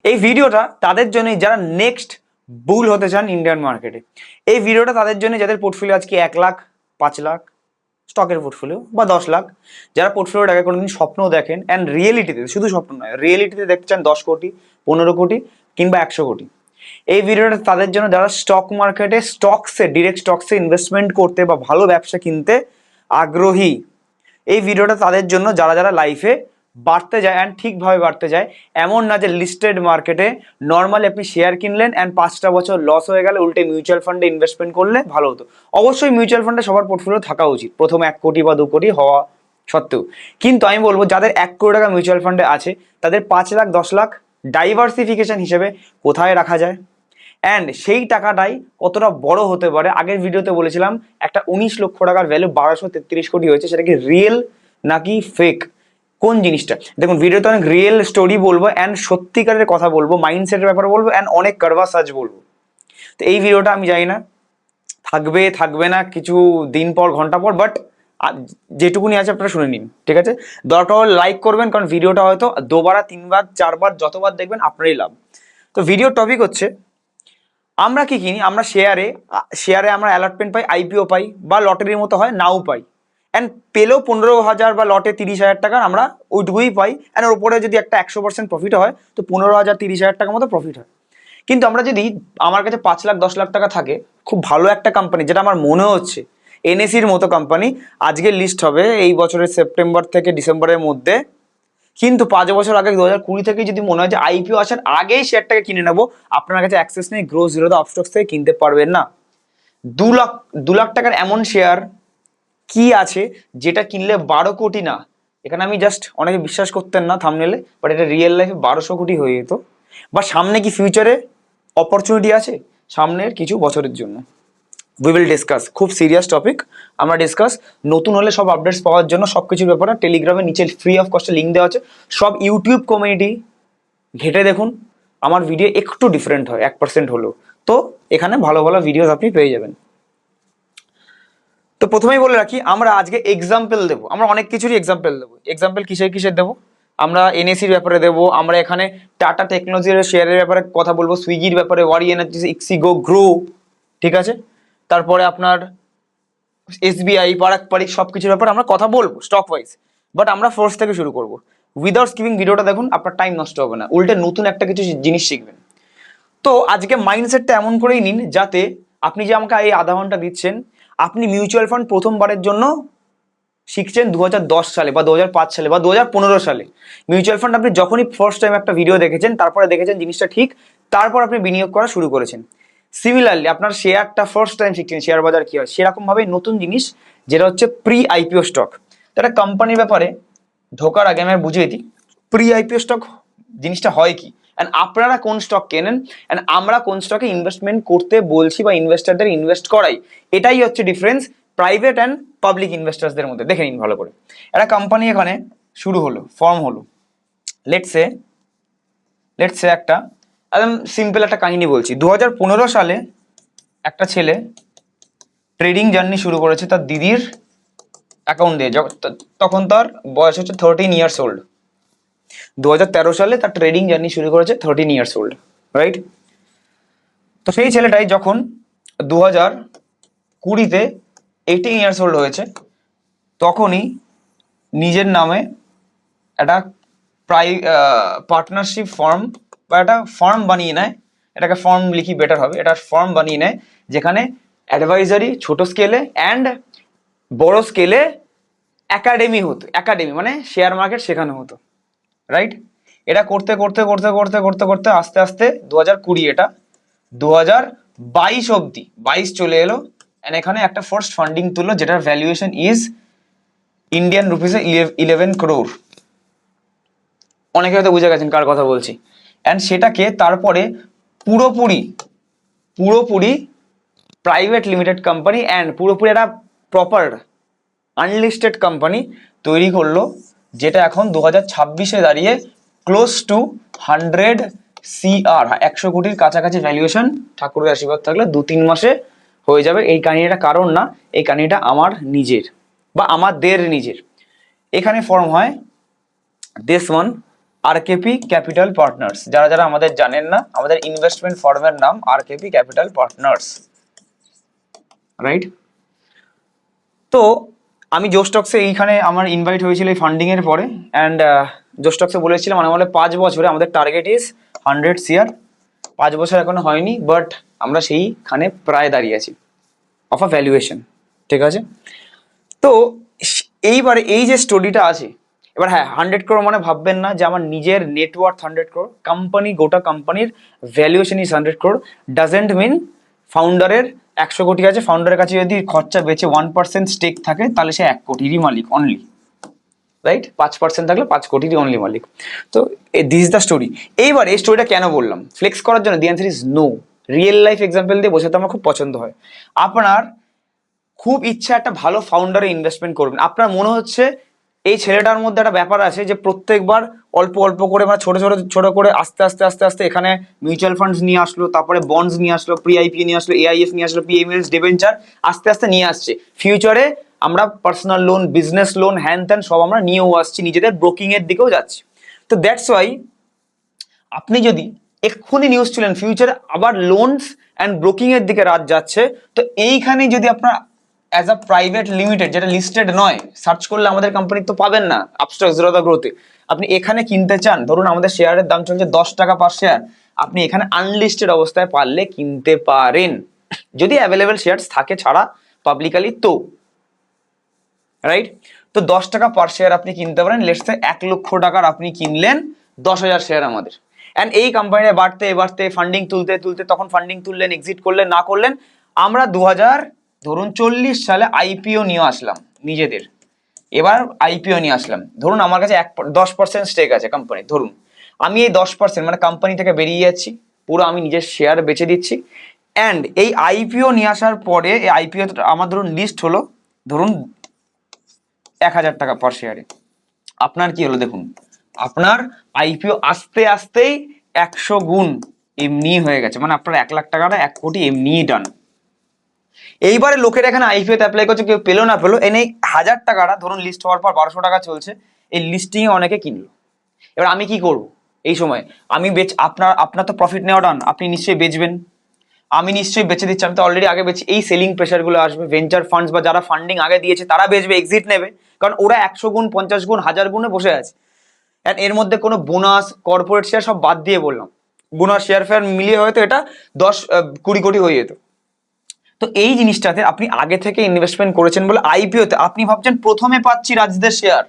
এই ভিডিওটা তাদের জন্যই যারা নেক্সট বুল হতে চান ইন্ডিয়ান মার্কেটে। এই ভিডিওটা তাদের জন্য যাদের পোর্টফোলিও আজকে 1 লাখ, 5 লাখ স্টকের পোর্টফোলিও বা 10 লাখ, যারা পোর্টফোলিওটাকে কোনোদিন স্বপ্ন দেখেন অ্যান্ড রিয়েলিটিতে, শুধু স্বপ্ন নয়, রিয়েলিটিতে দেখতে চান 10 কোটি, 15 কোটি কিংবা 100 কোটি। এই ভিডিওটা তাদের জন্য যারা স্টক মার্কেটে ডিরেক্ট স্টকসে ইনভেস্টমেন্ট করতে বা ভালো ব্যবসা কিনতে আগ্রহী। এই ভিডিওটা তাদের জন্য যারা যারা লাইফে বাড়তে যায় অ্যান্ড ঠিকভাবে বাড়তে যায়। এমন না যে লিস্টেড মার্কেটে নর্মালি আপনি শেয়ার কিনলেন অ্যান্ড 5টা বছর লস হয়ে গেলে উল্টে মিউচুয়াল ফান্ডে ইনভেস্টমেন্ট করলে ভালো হতো। অবশ্যই মিউচুয়াল ফান্ডে সবার পোর্টফোলিও থাকা উচিত প্রথম 1 কোটি বা 2 কোটি হওয়া সত্ত্বেও। কিন্তু আমি বলবো যাদের 1 কোটি টাকা মিউচুয়াল ফান্ডে আছে তাদের 5 লাখ 10 লাখ ডাইভার্সিফিকেশন হিসেবে কোথায় রাখা যায় অ্যান্ড সেই টাকাটাই কতটা বড় হতে পারে। আগের ভিডিওতে বলেছিলাম একটা 19 লক্ষ টাকার ভ্যালু 1233 কোটি হয়েছে, সেটা কি রিয়েল নাকি ফেক, কোন জিনিসটা? দেখুন ভিডিওতে অনেক রিয়েল স্টোরি বলবো অ্যান্ড সত্যিকারের কথা বলবো, মাইন্ডসেটের ব্যাপারে বলবো অ্যান্ড অনেক কারবা সাজ বলবো। তো এই ভিডিওটা আমি জানি না থাকবে থাকবে না কিছু দিন পর, ঘন্টা পর, বাট যেটুকুনি আছে আপনারা শুনে নিন, ঠিক আছে? দরকার হলে লাইক করবেন, কারণ ভিডিওটা হয়তো 2বার, 3বার, 4বার যতবার দেখবেন আপনারই লাভ। তো ভিডিওর টপিক হচ্ছে আমরা কি কিনি, আমরা শেয়ারে আমরা অ্যালটমেন্ট পাই, আইপিও পাই বা লটারির মতো হয় নাও পাই অ্যান্ড পেলেও 15,000 বা লটে 30,000 টাকার আমরা ওইটুকুই পাই অ্যান্ড ওর উপরে যদি একটা 100% প্রফিট হয় তো 15,000 30,000 টাকার মতো প্রফিট হয়। কিন্তু আমরা যদি, আমার কাছে 5 লাখ 10 লাখ টাকা থাকে, খুব ভালো একটা কোম্পানি যেটা আমার মনে হচ্ছে এনএসির মতো কোম্পানি আজকে লিস্ট হবে এই বছরের সেপ্টেম্বর থেকে ডিসেম্বরের মধ্যে, কিন্তু 5 বছর আগে 2020 থেকে যদি মনে হয় যে আইপিও আসার আগেই শেয়ারটাকে কিনে নেবো, আপনার কাছে অ্যাক্সেস নেই, গ্রো জিরোতে আপস্টক্স থেকে কিনতে পারবেন না। 2 লাখ টাকার এমন শেয়ার কি আছে যেটা কিনলে 12 কোটি না, এখানে আমি জাস্ট, অনেকে বিশ্বাস করতেন না থাম্বনেলে, বাট এটা রিয়েল লাইফে 1200 কোটি হয়ে যেত। বা সামনে কি ফিউচারে অপরচুনিটি আছে সামনের কিছু বছরের জন্য? উই উইল ডিসকাস, খুব সিরিয়াস টপিক আমরা ডিসকাস। নতুন হলে সব আপডেটস পাওয়ার জন্য সব কিছুর ব্যাপারে টেলিগ্রামে নিচে ফ্রি অফ কস্টে লিঙ্ক দেওয়া আছে। সব ইউটিউব কমিউনিটি ঘেটে দেখুন, আমার ভিডিও একটু ডিফারেন্ট হয় 1% হলেও, তো এখানে ভালো ভালো ভিডিওস আপনি পেয়ে যাবেন। তো প্রথমেই বলে রাখি, আমরা আজকে এক্সাম্পল দেবো, আমরা অনেক কিছুরই এক্সাম্পল দেবো। এক্সাম্পল কিসের কিসের দেবো? আমরা এনএসির ব্যাপারে দেবো, আমরা এখানে টাটা টেকনোলজির শেয়ারের ব্যাপারে কথা বলবো, সুইগির ব্যাপারে, ওয়ারি এনার্জি, ইক্সিগো, গ্রো, ঠিক আছে? তারপরে আপনার এসবিআই, পারাক পারিক, সব কিছুর ব্যাপারে আমরা কথা বলবো স্টক ওয়াইজ। বাট আমরা ফার্স্ট থেকে শুরু করবো। উইদাউট স্কিপিং ভিডিওটা দেখুন, আপনার টাইম নষ্ট হবে না, উল্টে নতুন একটা কিছু জিনিস শিখবেন। তো আজকে মাইন্ডসেটটা এমন করেই নিন যাতে আপনি যে আমাকে এই আধা ঘন্টা দিচ্ছেন, আপনি মিউচুয়াল ফান্ড প্রথমবারের জন্য শিখছেন 2010 সালে বা 2005 সালে বা 2015 সালে। মিউচুয়াল ফান্ড আপনি যখনই ফার্স্ট টাইম একটা ভিডিও দেখেছেন, তারপরে দেখেছেন জিনিসটা ঠিক, তারপর আপনি বিনিয়োগ করা শুরু করেছেন। সিমিলারলি আপনার শেয়ারটা ফার্স্ট টাইম শিখছেন শেয়ার বাজার কি হয়, সেরকম ভাবে নতুন জিনিস যেটা হচ্ছে প্রি আইপিও স্টক। একটা কোম্পানির ব্যাপারে ঢোকার আগে আমি বুঝিয়ে দিই প্রি আইপিও স্টক জিনিসটা হয় কি, অ্যান্ড আপনারা কোন স্টক কেনেন অ্যান্ড আমরা কোন স্টকে ইনভেস্টমেন্ট করতে বলছি বা ইনভেস্টারদের ইনভেস্ট করাই। এটাই হচ্ছে ডিফারেন্স প্রাইভেট অ্যান্ড পাবলিক ইনভেস্টার্সদের মধ্যে। দেখে নিন ভালো করে। একটা কোম্পানি এখানে শুরু হলো, ফর্ম হলো, লেটসে একটা একদম সিম্পল একটা কাহিনী বলছি। 2015 সালে একটা ছেলে ট্রেডিং জার্নি শুরু করেছে তার দিদির অ্যাকাউন্ট দিয়ে, তখন তার বয়স হচ্ছে 13 ইয়ার্স ওল্ড। 2013 সালে তার ট্রেডিং জার্নি শুরু করেছে 13 ইয়ার্স ওল্ড, রাইট? তো সেই ছেলেটাই যখন 2020-তে 18 ইয়ার্স ওল্ড হয়েছে, তখনই নিজের নামে একটা পার্টনারশিপ ফর্ম বা একটা ফর্ম বানিয়ে নেয়, এটাকে ফর্ম লিখি বেটার হবে, এটা ফর্ম বানিয়ে নেয় যেখানে অ্যাডভাইজারি ছোট স্কেলে অ্যান্ড বড় স্কেলে একাডেমি হতো। একাডেমি মানে শেয়ার মার্কেট শেখানো হতো, রাইট? এটা করতে করতে করতে করতে করতে করতে আস্তে আস্তে 2020, এটা 2022 অব্দি, 22 চলে এলো অ্যান্ড এখানে একটা ফার্স্ট ফান্ডিং তুললো যেটার ভ্যালুয়েশন ইজ ইন্ডিয়ান রুপিসে 11 crore। অনেকে হয়তো বুঝে গেছেন কার কথা বলছি। অ্যান্ড সেটাকে তারপরে পুরোপুরি পুরোপুরি প্রাইভেট লিমিটেড কোম্পানি অ্যান্ড পুরোপুরি একটা প্রপার আনলিস্টেড কোম্পানি তৈরি করলো, যেটা এখন 2026-এ দাঁড়িয়ে ক্লোজ টু 100 CR, 100 কোটির কাছাকাছি ভ্যালুয়েশন, ঠাকুরের আশীর্বাদ থাকলে 2-3 মাসে হয়ে যাবে। এই কাহিনীটা কারণ না, এই কাহিনীটা আমার নিজের বা আমাদের নিজের। এখানে ফর্ম হয় this one আরকেপি ক্যাপিটাল পার্টনার্স। যারা যারা আমাদের জানেন না, আমাদের ইনভেস্টমেন্ট ফার্মের নাম আরকেপি ক্যাপিটাল পার্টনার্স, রাইট? তো আমি জোস্টক্সে এইখানে আমার ইনভাইট হয়েছিল এই ফান্ডিং এর পরে, অ্যান্ড জোস্টক্সে বলেছিলাম মানে 5 বছরে আমাদের টার্গেট ইজ 100 CR। 5 বছর এখনো হয়নি, বাট আমরা সেইখানে প্রায় দাঁড়িয়ে আছি অফ আ ভ্যালুয়েশন, ঠিক আছে? তো এইবারে এই যে স্টোরিটা আছে, এবার হ্যাঁ 100 crore মানে ভাববেন না যে আমার নিজের নেটওয়ার্থ 100 crore, কোম্পানি গোটা কোম্পানির valuation is 100 crore, doesn't mean ফাউন্ডারের 100 কোটি আছে, ফাউন্ডারের কাছে যদি খরচা বেঁচে 1% স্টেক থাকে তাহলে সে 1 কোটিরই মালিক অনলি, রাইট? 5% থাকলে 5 কোটিরই অনলি মালিক। তো দিস ইজ দ্য স্টোরি। এইবার এই স্টোরিটা কেন বললাম? ফ্লেক্স করার জন্য? The answer is no. Real life example দিয়ে বোঝাতে আমার খুব পছন্দ হয়। আপনার খুব ইচ্ছা একটা ভালো ফাউন্ডারে ইনভেস্টমেন্ট করবেন, আপনার মনে হচ্ছে এই ছেলেটার মধ্যে একটা ব্যাপার আছে যে প্রত্যেকবার অল্প অল্প করে মানে ছোট ছোট ছোট করে আস্তে আস্তে আস্তে আস্তে এখানে মিউচুয়াল ফান্ডস নিয়ে আসলো, তারপরে বন্ডস নিয়ে আসলো, প্রি আইপিও নিয়ে আসলো, এআইএফ নিয়ে আসলো, পিএমএস ডিবেঞ্চার আস্তে আস্তে নিয়ে আসছে। ফিউচারে আমরা পার্সোনাল লোন, বিজনেস লোন, হ্যান ত্যান সব আমরা নিয়েও আসছি, নিজেদের ব্রোকিং এর দিকেও যাচ্ছি। তো দ্যাটস ওয়াই আপনি যদি এক্ষুনি নিউজ ছিলেন ফিউচারে আবার লোনস অ্যান্ড ব্রোকিং এর দিকে রাত যাচ্ছে, তো এইখানে যদি আপনার অ্যাজ আ প্রাইভেট লিমিটেড যেটা লিস্টেড নয়, সার্চ করলে আমাদের কোম্পানি তো পাবেন না, আপস্টক জিরোদা গ্রোথে আপনি এখানে কিনতে চান, ধরুন আমাদের শেয়ারের দাম চলছে 10 টাকা পার শেয়ার, আপনি এখানে আনলিস্টেড অবস্থায় পারলে কিনতে পারেন, যদি অ্যাভেলেবেল শেয়ারস থাকে ছাড়া পাবলিকালি, তো রাইট? তো 10 টাকা পার শেয়ার আপনি কিনতে পারেন, লেটস সে 1 লক্ষ টাকার আপনি কিনলেন 10,000 শেয়ার আমাদের, অ্যান্ড এই কোম্পানিটা বাড়তে বাড়তে ফান্ডিং তুলতে তুলতে, তখন ফান্ডিং তুললেন, এক্সিট করলেন না করলেন, আমরা 2040 সালে আইপিও নিয়ে আসলাম নিজেদের। এবার আইপিও নিয়ে আসলাম, ধরুন আমার কাছে 10% স্টেক আছে কোম্পানি, ধরুন আমি এই 10% মানে কোম্পানি থেকে বেরিয়ে যাচ্ছি, পুরো আমি নিজের শেয়ার বেচে দিচ্ছি, অ্যান্ড এই আইপিও নিয়ে আসার পরে এই আইপিও আমার ধরুন লিস্ট হলো ধরুন 1,000 টাকা পার শেয়ারে, আপনার কি হলো দেখুন, আপনার আইপিও আস্তে আস্তেই 100 গুণ এমনি হয়ে গেছে, মানে আপনার 1 লাখ টাকাটা 1 কোটি এমনি ডান। এইবারে লোকের এখানে আইপিওতে অ্যাপ্লাই করছে, কেউ পেলো না পেলো, এনে 1,000 টাকাটা ধরুন লিস্ট হওয়ার পর 1200 টাকা চলছে, এই লিস্টিং এ অনেকে কিনলো। এবার আমি কি করব এই সময়? আমি আপনার আপনার তো প্রফিট নেওয়া ডান, আপনি নিশ্চয়ই বেচবেন, আমি নিশ্চয়ই বেচে দিচ্ছি, আমি তো অলরেডি আগে বেচি, এই সেলিং প্রেশার গুলো আসবে, ভেঞ্চার ফান্ডস বা যারা ফান্ডিং আগে দিয়েছে তারা বেচবে, এক্সিট নেবে, কারণ ওরা 100 গুণ 50 গুণ 1000 গুণে বসে আছে। এর মধ্যে কোনো বোনাস কর্পোরেট শেয়ার সব বাদ দিয়ে বললাম, বোনাস শেয়ার ফেয়ার মিলিয়ে হয়তো এটা 10-20 কোটি হয়ে যেত। তো এই জিনিসটাতে আপনি আগে থেকে ইনভেস্টমেন্ট করেছেন বলে আইপিওতে আপনি ভাবছেন প্রথমে পাচ্ছি রাজদের শেয়ার,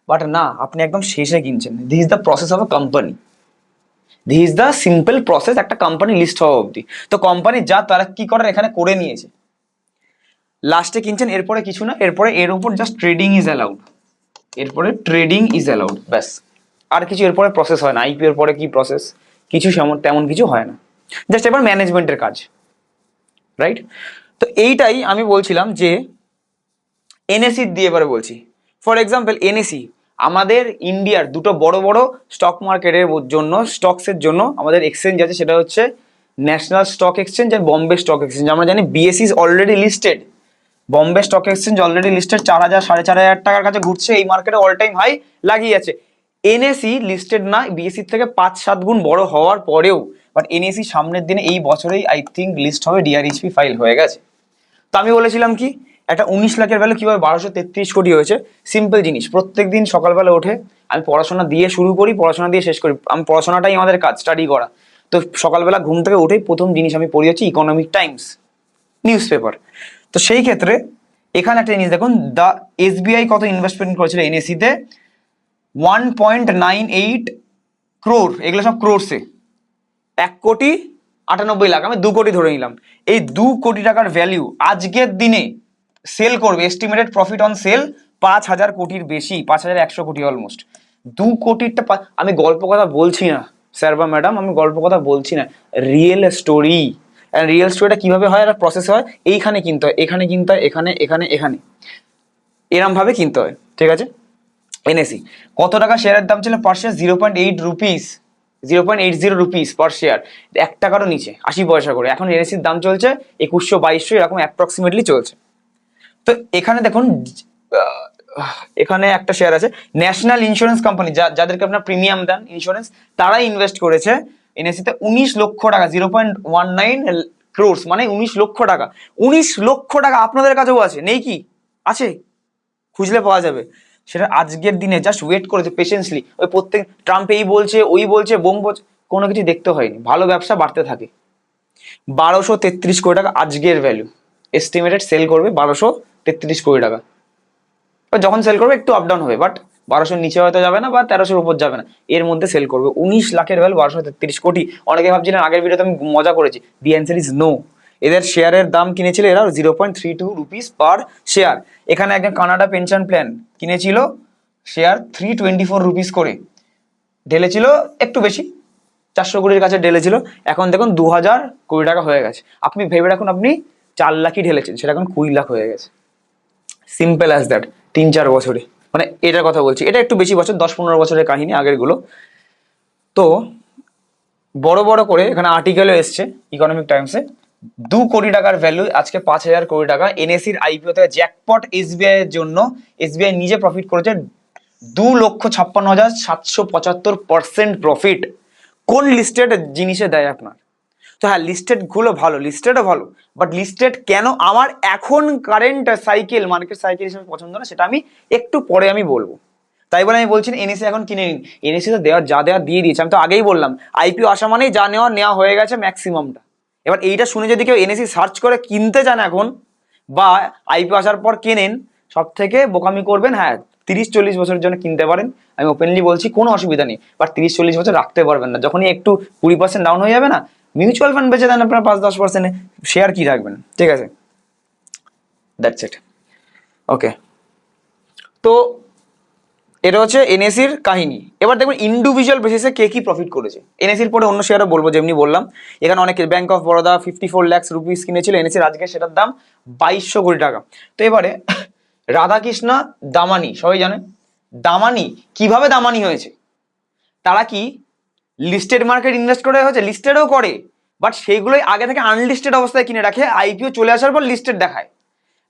বাট না, আপনি একদম শেষে কিনছেন। This is the process of a company, this is the simple process একটা কোম্পানি লিস্ট হওয়া অবধি। তো কোম্পানি যা তারা কি করার এখানে করে নিয়েছে, লাস্টে কিনছেন, এরপরে কিছু না, এরপরে এর উপর জাস্ট ট্রেডিং ইজ অ্যালাউড, এরপরে ট্রেডিং ইজ অ্যালাউড, ব্যাস। আর কিছু এরপরে প্রসেস হয় না, আইপিওর পরে কি প্রসেস, কিছু তেমন কিছু হয় না, জাস্ট এবার ম্যানেজমেন্টের কাজ, রাইট? তো এইটাই আমি বলছিলাম যে এনএসি দিয়ে এবারে বলছি। ফর এক্সাম্পল এনএসি আমাদের ইন্ডিয়ার দুটো বড় বড় স্টক মার্কেটের জন্য, স্টকসের জন্য আমাদের এক্সচেঞ্জ আছে, সেটা হচ্ছে ন্যাশনাল স্টক এক্সচেঞ্জ আর বম্বে স্টক এক্সচেঞ্জ। আমরা জানি BSc is already listed, Bombay stock exchange already listed, 4,000 4,500 টাকার কাছে ঘুরছে, এই মার্কেটে অল টাইম হাই লাগিয়ে আছে। এনএসি লিস্টেড না, বিএসসি থেকে 5-7 গুণ বড় হওয়ার পরেও, বাট এনএসি সামনের দিনে এই বছরেই আই থিঙ্ক লিস্ট হবে, ডিআরএইচপি ফাইল হয়ে গেছে। তো আমি বলেছিলাম কি, একটা 19 লাখের ভ্যালু কিভাবে 1233 কোটি হয়েছে? সিম্পল জিনিস, প্রত্যেকদিন সকালবেলা উঠে আমি পড়াশোনা দিয়ে শুরু করি, পড়াশোনা দিয়ে শেষ করি, আমি পড়াশোনাটাই আমাদের কাজ, স্টাডি করা। তো সকালবেলা ঘুম থেকে উঠেই প্রথম জিনিস আমি পড়ি হচ্ছে ইকোনমিক টাইমস নিউজ পেপার। তো সেই ক্ষেত্রে এখানে একটা জিনিস দেখুন, দ্য এসবিআই কত ইনভেস্টমেন্ট করেছিল এনএসি তে, 1.98 ক্রোর, এগুলো সব ক্রোরসে, 1,98,00,000, আমি 2 কোটি ধরে নিলাম। এই 2 কোটি টাকার ভ্যালিউ আজকের দিনে সেল করবে, এস্টিমেটেড প্রফিট অন সেল 5,000 কোটির বেশি, 5,100 কোটি অলমোস্ট। 2 কোটিরটা আমি গল্প কথা বলছি না স্যার বা ম্যাডাম, আমি গল্প কথা বলছি না, রিয়েল স্টোরি। রিয়েল স্টোরিটা কিভাবে হয়, একটা প্রসেস হয়, এইখানে কিনতে হয়, এখানে কিনতে হয়, এখানে এখানে এখানে, এরম ভাবে কিনতে হয়, ঠিক আছে? এনএসি কত টাকা শেয়ারের দাম ছিল পার share? 0.8 rupees, 0.80 rupees per share, 1 টাকারও নিচে, 80 পয়সা করে। এখন এনএসির দাম চলছে 2100-2200 এরকম অ্যাপ্রক্সিমেটলি চলছে। তো এখানে দেখুন এখানে একটা শেয়ার আছে ন্যাশনাল ইন্স্যুরেন্স কোম্পানি, যাদেরকে আপনার প্রিমিয়াম দেন ইন্স্যুরেন্স, তারা ইনভেস্ট করেছে এনএসিতে 19 লক্ষ টাকা, 0.19 crores, মানে 19 লক্ষ টাকা। 19 লক্ষ টাকা আপনাদের কাছেও আছে, নেই কি? আছে, খুঁজলে পাওয়া যাবে। সেটা আজকের দিনে জাস্ট ওয়েট করেছে পেশেন্সলি। ওই প্রত্যেক ট্রাম্প এই বলছে ওই বলছে বোম বলছে, কোনো কিছু দেখতে হয়নি। ভালো ব্যবসা বাড়তে থাকে। 1233 কোটি টাকা আজকের ভ্যালু, এস্টিমেটেড সেল করবে 1233 কোটি টাকা। যখন সেল করবে একটু আপ ডাউন হবে, বাট 1200 নিচে হয়তো যাবে না বা 1300 উপর যাবে না, এর মধ্যে সেল করবে। 19 লাখের ভ্যালু 1233 কোটি। অনেকে ভাবছিলেন, আগের ভিডিওতে আমি মজা করেছি, দি অ্যান্সার ইজ নো। এদের শেয়ারের দাম কিনেছিল এরা 0.32 রুপিস পার শেয়ার। এখানে একজন কানাডা পেনশন প্ল্যান কিনেছিল শেয়ার 324 রুপিস করে, ঢেলেছিল একটু বেশি, 400 কোটির কাছে ঢেলেছিল। এখন দেখুন 2000 কোটি টাকা হয়ে গেছে। আপনি ভেবে রাখুন আপনি 4 লাখই ঢেলেছেন, সেটা এখন 20 লাখ হয়ে গেছে। Simple as that. 3-4 বছরে, মানে এটার কথা বলছি, এটা একটু বেশি বছর, 10-15 বছরের কাহিনী আগের গুলো। তো বড় বড় করে এখানে আর্টিকেলও এসছে ইকোনমিক টাইমসে, 2 কোটি টাকার ভ্যালু আজকে 5000 কোটি টাকা। এনএসির আইপিও থেকে জ্যাকপট এসবিআই এর জন্য, এসবিআই নিজে প্রফিট করেছে 2,56,775% প্রফিট। কোন লিস্টেড জিনিসে দেয় আপনার? তো হ্যাঁ, লিস্টেড গুলো ভালো, লিস্টেডও ভালো, বাট লিস্টেড কেন আমার এখন কারেন্ট সাইকেল, মার্কেট সাইকেল হিসেবে পছন্দ না, সেটা আমি একটু পরে আমি বলবো। তাই বলে আমি বলছি এনএসি এখন কিনে নিন, এনএসি তো দেওয়ার যা দেওয়ার দিয়ে দিয়েছে। আমি তো আগেই বললাম আইপিও আসা মানেই যা নেওয়া নেওয়া হয়ে গেছে ম্যাক্সিমামটা। এবার এইটা শুনে যদি কেউ এনএসি সার্চ করে কিনতে চান এখন, বা আইপিও আসার পর কেনেন, সব থেকে বোকামি করবেন। হ্যাঁ, 30-40 বছরের জন্য কিনতে পারেন, আমি ওপেনলি বলছি, কোনো অসুবিধা নেই, বাট 30-40 বছর রাখতে পারবেন না। যখনই একটু 20% ডাউন হয়ে যাবে না, মিউচুয়াল ফান্ড বেচে দেন আপনার 5-10%-এ, শেয়ার কি রাখবেন? ঠিক আছে, দ্যাটস ইট। ওকে, তো এটা হচ্ছে এনএসির কাহিনী। এবার দেখবেন ইন্ডিভিজুয়াল বেসিসে কে কি প্রফিট করেছে। এনএসির পরে অন্য শেয়ারও বলবো, যেমনি বললাম এখানে অনেকে bank of Baroda 54 lakh rupees কিনেছিল এনএসির, আজকে সেটার দাম 2200 কোটি টাকা। তো এবারে রাধাকৃষ্ণ দামানি, সবাই জানে দামানি কিভাবে দামানি হয়েছে। তারা কি লিস্টেড মার্কেট ইনভেস্ট করে হয়েছে? লিস্টেডও করে, বাট সেইগুলোই আগে থেকে আনলিস্টেড অবস্থায় কিনে রাখে, আইপিও চলে আসার পর লিস্টেড দেখায়।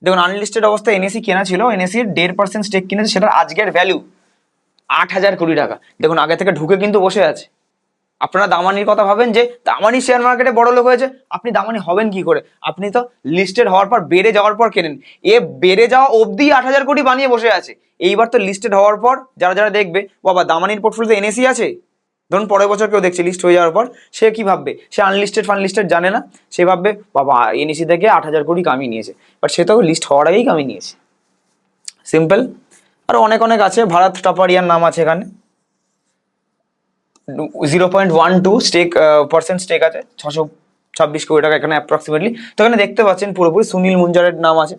দেখুন আনলিস্টেড অবস্থায় এনএসি কেনা ছিল, এনএসির 1.5% স্টেক কিনেছে, সেটার আজকের ভ্যালু 8,000 কোটি টাকা। দেখুন আগে থেকে ঢুকে কিন্তু বসে আছে। আপনারা দামানির কথা ভাবেন যে দামানি শেয়ার মার্কেটে বড় লোক হয়েছে, আপনি দামানি হবেন কি করে? আপনি তো লিস্টেড হওয়ার পর, বেড়ে যাওয়ার পর কেনেন। এ বেড়ে যাওয়া অবধি 8,000 কোটি বানিয়ে বসে আছে। এইবার তো লিস্টেড হওয়ার পর যারা যারা দেখবে বাবা দামানির পোর্টফোলিওতে এনএসি আছে, ধরুন পরের বছর কেউ দেখছে লিস্ট হয়ে যাওয়ার পর, সে কি ভাববে? সে আনলিস্টেড ফানলিস্টেড জানে না, সে ভাববে বাবা এনএসি থেকে 8,000 কোটি কামিয়ে নিয়েছে, বাট সে তো লিস্ট হওয়ার আগেই কামিয়ে নিয়েছে। সিম্পল। আর অনেক অনেক আছে, ভারত টাপারিয়ার নাম আছে এখানে, 0.12 পার্সেন্ট স্টেক আছে, 626 কোটি টাকা এখানে অ্যাপ্রক্সিমেটলি। তো এখানে দেখতে পাচ্ছেন পুরোপুরি সুনীল মুঞ্জারের নাম আছে।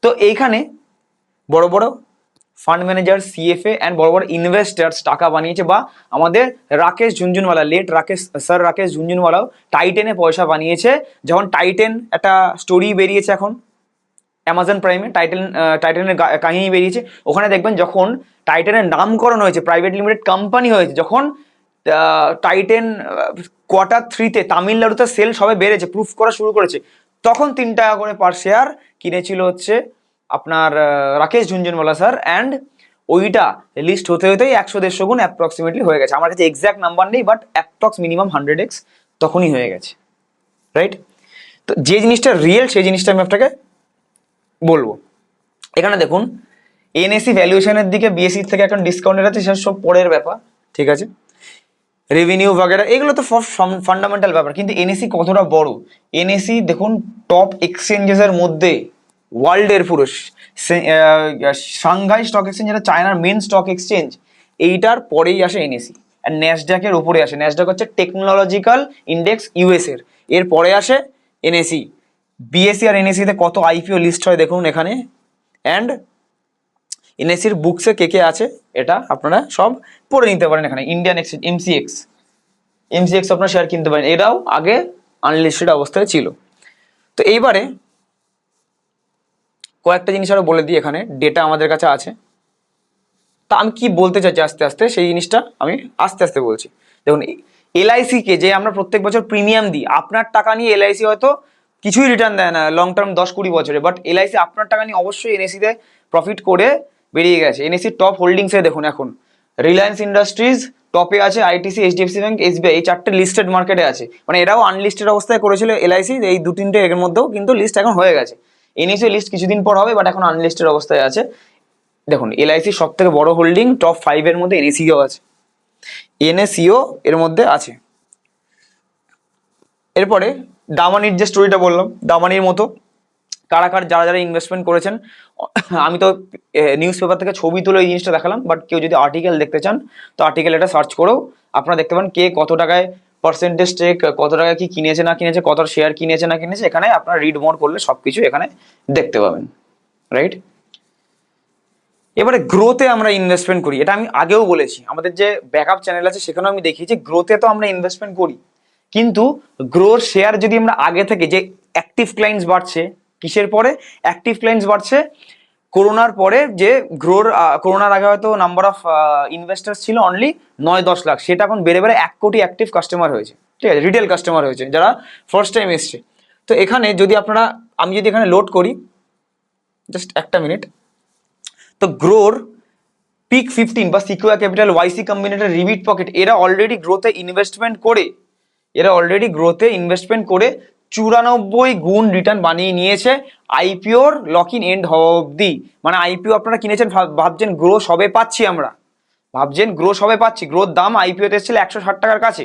তো এইখানে বড় বড় ফান্ড ম্যানেজার, সিএফএ অ্যান্ড বড় বড় ইনভেস্টার্স টাকা বানিয়েছে, বা আমাদের রাকেশ ঝুনঝুনওয়ালা, লেট রাকেশ স্যার রাকেশ ঝুনঝুনওয়ালাও টাইটেনে পয়সা বানিয়েছে। যখন টাইটেন একটা স্টোরি বেরিয়েছে এখন অ্যামাজন প্রাইমে, টাইটেনের কাহিনী বেরিয়েছে, ওখানে দেখবেন যখন টাইটেনের নামকরণ হয়েছে, প্রাইভেট লিমিটেড কোম্পানি হয়েছে, যখন টাইটেন Q3-তে তামিলনাড়ুতে সেল সবে বেড়েছে, প্রুফ করা শুরু করেছে, তখন 3 টাকা করে পার শেয়ার কিনেছিল হচ্ছে আপনার রাকেশ ঝুনঝুনওয়ালা স্যার। অ্যান্ড ওইটা লিস্ট হতে হতেই 100-150 গুণ অ্যাপ্রক্সিমেটলি হয়ে গেছে। আমার কাছে এক্সাক্ট নাম্বার নেই, বাট অ্যাপ্রক্স মিনিমাম 100x তখনই হয়ে গেছে, রাইট? তো যে জিনিসটা রিয়েল সেই জিনিসটা আমি আপনাকে বলবো। এখানে দেখুন এনএসি ভ্যালুয়েশনের দিকে বিএসসি থেকে এখন ডিসকাউন্টেড আছে, সেসব সব পরের ব্যাপার, ঠিক আছে? রেভিনিউ বাগেরা এগুলো তো ফান্ডামেন্টাল ব্যাপার, কিন্তু এনএসি কতটা বড়। এনএসি দেখুন টপ এক্সচেঞ্জেসের মধ্যে ওয়ার্ল্ডের পুরো সাংঘাই স্টক এক্সচেঞ্জ, যেটা চায়নার মেন স্টক এক্সচেঞ্জ, এইটার পরেই আসে এনএসি। আর ন্যাসডাকের উপরে আসে, ন্যাসডাক হচ্ছে টেকনোলজিক্যাল ইন্ডেক্স ইউএস এর, এর পরে আসে এনএসি। বিএসসি আর এনএসিতে কত আইপিও লিস্ট হয় দেখুন এখানে। অ্যান্ড এনএসির বুকসে কে কে আছে এটা আপনারা সব পড়ে নিতে পারেন। এখানে ইন্ডিয়ান এক্সচেঞ্জ এমসিএক্স আপনারা শেয়ার কিনতে পারেন, এরাও আগে আনলিস্টেড অবস্থায় ছিল। তো এইবারে কয়েকটা জিনিস আরো বলে দিই, এখানে ডেটা আমাদের কাছে আছে। তা আমি কি বলতে চাইছি আস্তে আস্তে, সেই জিনিসটা আমি আস্তে আস্তে বলছি। দেখুন এলআইসি কে যে আমরা প্রত্যেক বছর প্রিমিয়াম দিই, আপনার টাকা নিয়ে এলআইসি হয়তো কিছুই রিটার্ন দেয় না লং টার্ম 10-20 বছরে, বাট এলআইসি আপনার টাকা নিয়ে অবশ্যই এনএসিতে প্রফিট করে বেরিয়ে গেছে। এনএসসি টপ হোল্ডিংসে দেখুন এখন রিলায়েন্স ইন্ডাস্ট্রিজ টপে আছে, আইটিসি, এইচডিএফসি ব্যাংক, এসবিআই, এই চারটে লিস্টেড মার্কেটে আছে। মানে এরাও আনলিস্টেড অবস্থায় করেছিল এলআইসি, এই দু তিনটে এর মধ্যেও কিন্তু লিস্ট এখন হয়ে গেছে। এনএসসি লিস্ট কিছুদিন পর হবে, বাট এখন আনলিস্টেড অবস্থায় আছে। দেখুন এলআইসি সব থেকে বড় হোল্ডিং, টপ 5 এর মধ্যে এনএসিও আছে, এনএসিও এর মধ্যে আছে। এরপরে দামানির যে স্টোরিটা বললাম, দামানির মতো কারা যারা যারা ইনভেস্টমেন্ট করেছেন, আমি তো নিউজ পেপার থেকে ছবি তুলে এই জিনিসটা দেখালাম, বাট কেউ যদি আর্টিকেল দেখতে চান তো আর্টিকেল এটা সার্চ করেও আপনারা দেখতে পান কে কত টাকায় পার্সেন্টেজ স্টেক, কত টাকা কি কিনেছে না কিনেছে, কত শেয়ার কিনেছে না কিনেছে, এখানে আপনারা রিড মোর করলে সবকিছু এখানে দেখতে পাবেন, রাইট? এবারে গ্রোথে আমরা ইনভেস্টমেন্ট করি, এটা আমি আগেও বলেছি, আমাদের যে ব্যাকআপ চ্যানেল আছে সেখানেও আমি দেখিয়েছি গ্রোথে তো আমরা ইনভেস্টমেন্ট করি, কিন্তু গ্রোর শেয়ার যদি আমরা আগে থেকে, যে অ্যাক্টিভ ক্লায়েন্টস বাড়ছে কিসের পরে, অ্যাক্টিভ ক্লায়েন্টস বাড়ছে করোনার পরে, যে করোনার আগে হয়তো নাম্বার অফ ইনভেস্টার্স ছিল অনলি 9-10 লাখ, সেটা এখন বেড়ে বেড়ে 1 কোটি অ্যাক্টিভ কাস্টমার হয়েছে, ঠিক আছে, রিটেল কাস্টমার হয়েছে যারা ফার্স্ট টাইম এসছে। তো এখানে যদি আপনারা, আমি যদি এখানে লোড করি, জাস্ট একটা মিনিট, তো গ্রোর পিক 15 বা সিকুয়া ক্যাপিটাল, ওয়াইসি কম্বিনেটর, রিবিট পকেট, এরা অলরেডি গ্রোথে ইনভেস্টমেন্ট করে 94 গুণ রিটার্ন বানিয়ে নিয়েছে আইপিওর লক ইন এন্ড হওয়া অব্দি। মানে আইপিও আপনারা কিনেছেন, ভাবছেন গ্রো সবে পাচ্ছি, আমরা ভাবছেন গ্রো সবে পাচ্ছি, গ্রোর দাম আইপিওতে এসেছিল 160 টাকার কাছে,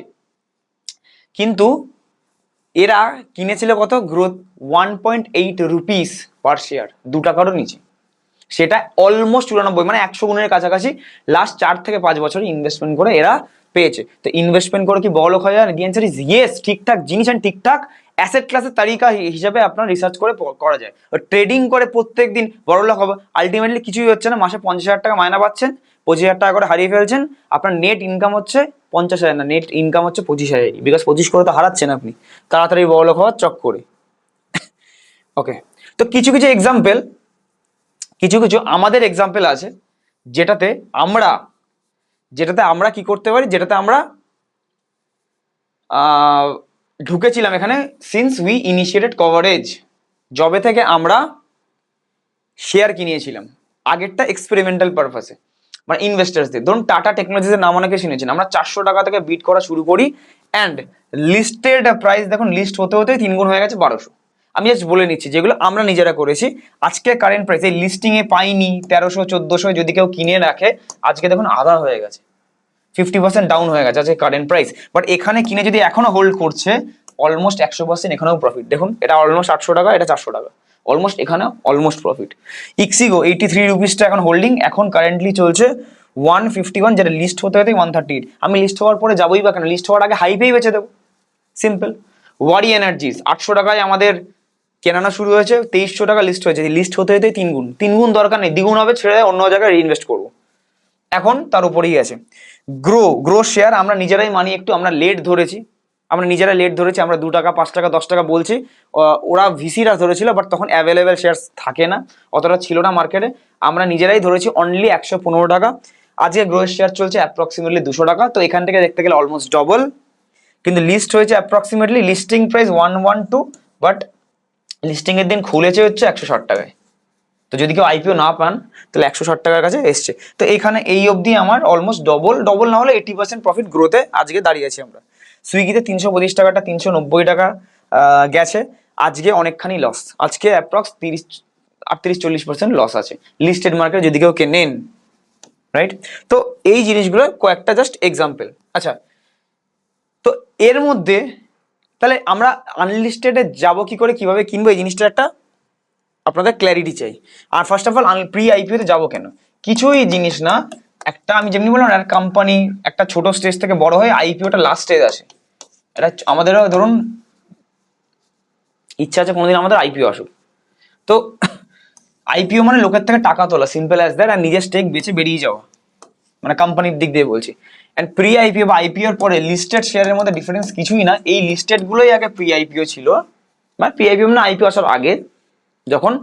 কিন্তু এরা কিনেছিল কত, গ্রোথ 1.8 রুপিস পার শেয়ার, 2 টাকারও নিচে, সেটা অলমোস্ট 94, মানে 100 গুণের কাছাকাছি লাস্ট 4 থেকে 5 বছরে ইনভেস্টমেন্ট করে এরা পেয়েছে। তো ইনভেস্টমেন্ট করে কি বড়লোক হয়ে যায়? দি অ্যানসার ইজ ইয়েস। ঠিকঠাক জিনিস আর ঠিকঠাক অ্যাসেট ক্লাসের তালিকা হিসাবে আপনার রিসার্চ করে করা যায়। ট্রেডিং করে প্রত্যেক দিন বড়লোক হবে, আলটিমেটলি কিছুই হচ্ছে না। মাসে 50,000 টাকা মায়না পাচ্ছেন, 25,000 টাকা করে হারিয়ে ফেলছেন, আপনার নেট ইনকাম হচ্ছে 50,000 না, নেট ইনকাম হচ্ছে 25,000, বিকজ 25 করে তো হারাচ্ছেন আপনি তাড়াতাড়ি বড়লোক হওয়ার চক করে। ওকে, তো কিছু কিছু এক্সাম্পল, কিছু কিছু আমাদের এক্সাম্পল আছে যেটাতে আমরা কি করতে পারি, যেটাতে আমরা ঢুকেছিলাম এখানে সিন্স উই ইনিশিয়েটেড কভারেজ, জবে থেকে আমরা শেয়ার কিনিয়েছিলাম, আগেরটা এক্সপেরিমেন্টাল পারপাসে, মানে ইনভেস্টার্সদের। ধরুন টাটা টেকনোলজিসের নাম অনেকে শুনেছেন, আমরা 400 টাকা থেকে বিট করা শুরু করি, অ্যান্ড লিস্টেড প্রাইস দেখুন লিস্ট হতে হতে 3 গুণ হয়ে গেছে 1200। আমি জাস্ট বলে নিচ্ছি যেগুলো আমরা নিজেরা করেছি। আজকে কারেন্ট প্রাইস এই লিস্টিং এ পাইনি 1300-1400, যদি কেউ কিনে রাখে আজকে দেখুন আধা হয়ে গেছে, 50% ডাউন হয়ে গেছে আজকে কারেন্ট প্রাইস। বাট এখানে কিনে যদি এখনো হোল্ড করছে অলমোস্ট 100% এখানেও প্রফিট। দেখুন এটা অলমোস্ট 800 টাকা, এটা 400 টাকা, অলমোস্ট এখানে অলমোস্ট প্রফিট। ইক্সিগো 83 রুপিসটা এখন হোল্ডিং, এখন কারেন্টলি চলছে 151, যেটা লিস্ট হতে হতে 138। আমি লিস্ট হওয়ার পরে যাবোই বা কেন, লিস্ট হওয়ার আগে হাইপেই বেঁচে দেবো, সিম্পল। ওয়ারি এনার্জিস 800 টাকায় আমাদের কেনানো শুরু হয়েছে, 2300 টাকা লিস্ট হয়েছে, লিস্ট হতে হতে 3 গুণ দরকার নেই, দ্বিগুণ হবে, ছেড়ে অন্য জায়গায় রিইনভেস্ট করবো, এখন তার উপরেই আছে। গ্রো শেয়ার আমরা নিজেরাই মানি, একটু আমরা লেট ধরেছি, আমরা 2 টাকা 5 টাকা 10 টাকা বলছি, ওরা ভিসিরা ধরেছিল, বাট তখন অ্যাভেলেবেল শেয়ার থাকে না, অতটা ছিল না মার্কেটে, আমরা নিজেরাই ধরেছি অনলি 115 টাকা। আজকে গ্রোয়ের শেয়ার চলছে অ্যাপ্রক্সিমেটলি 200 টাকা, তো এখান থেকে দেখতে গেলে অলমোস্ট ডবল, কিন্তু লিস্ট হয়েছে approximately listing price 112, but listing এর দিন খুলেছে হচ্ছে 160 টাকায়। তো যদি কেউ আইপিও না পান তাহলে 160 টাকার কাছে এসছে। তো এইখানে এই অবধি আমার অলমোস্ট ডবল না হলে 80% প্রফিট গ্রোথে আজকে দাঁড়িয়েছি আমরা। সুইগিতে 325 টাকাটা 390 টাকা গেছে, আজকে অনেকখানি লস, আজকে অ্যাপ্রক্স 38-40% লস আছে লিস্টেড মার্কেটে যদি কেউ নেন, রাইট? তো এই জিনিসগুলো কয়েকটা জাস্ট এক্সাম্পল। আচ্ছা, তো এর মধ্যে তাহলে আমরা আনলিস্টেডে যাব কি করে, কিভাবে কিনবো, এই জিনিসটা একটা আপনাদের ক্ল্যারিটি চাই। আর ফার্স্ট অফ অল আমি প্রি আইপিওতে যাবো কেন, কিছুই জিনিস না, একটা আমি যেমনি বললাম একটা কোম্পানি একটা ছোট স্টেজ থেকে বড় হয়ে আইপিওটা লাস্ট স্টেজ আসে, এটা আমাদেরও ধরুন ইচ্ছা আছে কোনোদিন আমাদের আইপিও আসুক। তো আইপিও মানে লোকের থেকে টাকা তোলা, সিম্পল অ্যাজ দ্যাট, আর নিজের স্টেক বেচে বেরিয়ে যাওয়া, মানে কোম্পানির দিক দিয়ে বলছি। অ্যান্ড প্রি আইপিও বা আইপিওর পরে লিস্টেড শেয়ারের মধ্যে ডিফারেন্স কিছুই না, এই লিস্টেড গুলোই আগে প্রি আইপিও ছিল, মানে প্রি আইপিও মানে আইপিও আসার আগে, যখন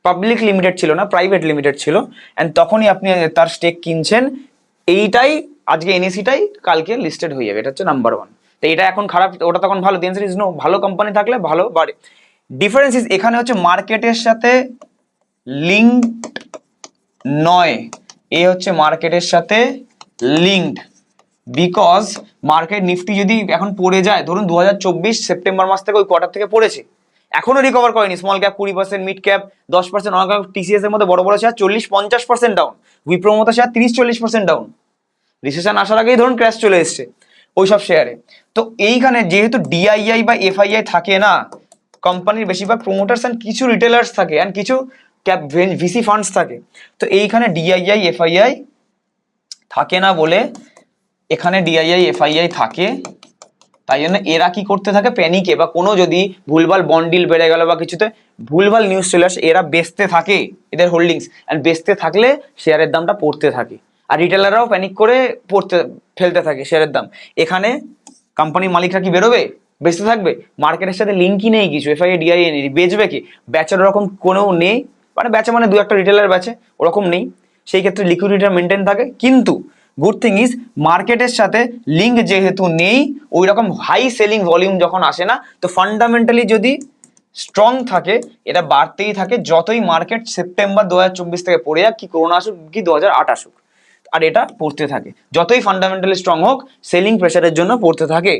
পাবলিক লিমিটেড ছিল না, প্রাইভেট লিমিটেড ছিল, অ্যান্ড তখনই আপনি তার স্টেক কিনছেন, এইটাই আজকে এনএসিটাই কালকে লিস্টেড হয়ে যাবে, এটা হচ্ছে নাম্বার 1। তো এটা এখন খারাপ, ওটা তখন ভালো, দি অ্যানসার ইজ নো, ভালো কোম্পানি থাকলে ভালো বাড়ে। ডিফারেন্স ইজ এখানে হচ্ছে মার্কেটের সাথে লিঙ্ক নয়, এ হচ্ছে মার্কেটের সাথে লিঙ্কড। বিকজ মার্কেট নিফটি যদি এখন পড়ে যায়, ধরুন 2024 সেপ্টেম্বর মাস থেকে ওই কোয়ার্টার থেকে পড়েছে, এখনো রিকভার করেনি, স্মল ক্যাপ 20%, মিড ক্যাপ 10%, অনেক টিসিএস এর মধ্যে বড় বড় শেয়ার 40-50% ডাউন, উইপ্রো মতো শেয়ার 30-40% ডাউন, রিসেশন আসার আগেই ধরুন ক্র্যাশ চলে এসছে ওইসব শেয়ারে। তো এইখানে যেহেতু ডিআইআই বা এফআইআই থাকে না, কোম্পানির বেশিরভাগ প্রমোটার্স অ্যান্ড কিছু রিটেলার্স থাকে অ্যান্ড কিছু ক্যাপ ভিসি ফান্ডস থাকে, তো এইখানে ডিআইআই এফআইআই থাকে না বলে এখানে ডিআইআই এফআইআই থাকে, তাই জন্য এরা কি করতে থাকে, প্যানিকে বা কোনো যদি ভুলভাল বন্ড ডিল বেড়ে গেল বা কিছুতে ভুলভাল নিউজ চলে আসে, এরা বেচতে থাকে এদের হোল্ডিংস, অ্যান্ড বেচতে থাকলে শেয়ারের দামটা পড়তে থাকে, আর রিটেলাররাও প্যানিক করে ফেলতে থাকে শেয়ারের দাম। এখানে কোম্পানির মালিকরা কি বেরোবে, বেচতে থাকবে, মার্কেটের সাথে লিঙ্কই নেই কিছু, এফআইআই ডিআইআই নেই, বেচবে কি, বেচার ওরকম কোনো নেই, মানে বেচা মানে দু একটা রিটেলার বেচে, ওরকম নেই, সেই ক্ষেত্রে লিকুইডিটি মেনটেন থাকে। কিন্তু গুড থিং ইজ মার্কেটের সাথে লিঙ্ক যেহেতু নেই, ওই রকম হাই সেলিং ভলিউম যখন আসে না, তো ফান্ডামেন্টালি যদি স্ট্রং থাকে এটা বাড়তেই থাকে, যতই মার্কেট সেপ্টেম্বর 2024 থেকে পড়ে যাক, কি করোনা আসুক কি 2008 আসুক, আর এটা পড়তে থাকে, যতই ফান্ডামেন্টালি স্ট্রং হোক সেলিং প্রেশারের জন্য পড়তে থাকে।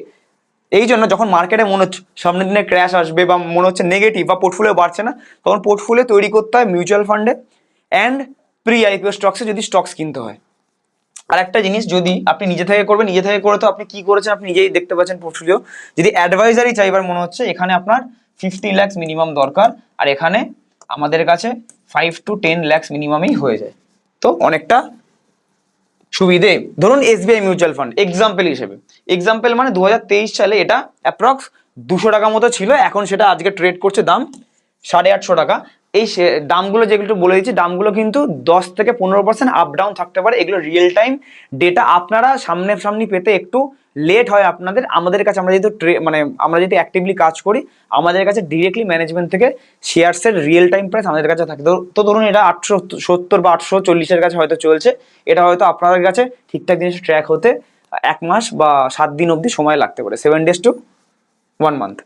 এই জন্য যখন মার্কেটে মনে হচ্ছে সামনের দিনে ক্র্যাশ আসবে বা মনে হচ্ছে নেগেটিভ বা পোর্টফোলিও বাড়ছে না, তখন পোর্টফোলিও তৈরি করতে হয় মিউচুয়াল ফান্ডে অ্যান্ড প্রি আইপিও স্টকসে, যদি স্টকস কিনতে হয়। আর একটা জিনিস, যদি আপনি নিজে থেকে করবেন, নিজে থেকে করে তো আপনি কি করেছেন আপনি নিজেই দেখতে পাচ্ছেন পোর্টফোলিও, যদি অ্যাডভাইজারি চাইবার মনে হচ্ছে এখানে আপনার 50 লাখ মিনিমাম দরকার, আর এখানে আমাদের কাছে 5 to 10 লাখ মিনিমামই হয়ে যায়, তো অনেকটা সুবিধে। ধরুন এসবিআই মিউচুয়াল ফান্ড এক্সাম্পল হিসেবে, এক্সাম্পল মানে 2023 সালে এটা অ্যাপ্রক্স 200 টাকা মতো ছিল, এখন সেটা আজকে ট্রেড করছে দাম 850 টাকা। এই দামগুলো যেগুলো একটু বলে দিচ্ছি, দামগুলো কিন্তু 10 থেকে 15% আপ ডাউন থাকতে পারে, এগুলো রিয়েল টাইম ডেটা, আপনারা সামনাসামনি পেতে একটু লেট হয় আপনাদের, আমাদের কাছে আমরা যেহেতু মানে আমরা যেহেতু অ্যাক্টিভলি কাজ করি, আমাদের কাছে ডিরেক্টলি ম্যানেজমেন্ট থেকে শেয়ারসের রিয়েল টাইম প্রাইস আমাদের কাছে থাকে। তো ধরুন এটা 870 বা 840-এর কাছে হয়তো চলছে, এটা হয়তো আপনাদের কাছে ঠিকঠাক জিনিস ট্র্যাক হতে 1 মাস বা 7 দিন অবধি সময় লাগতে পারে, 7 days to 1 month।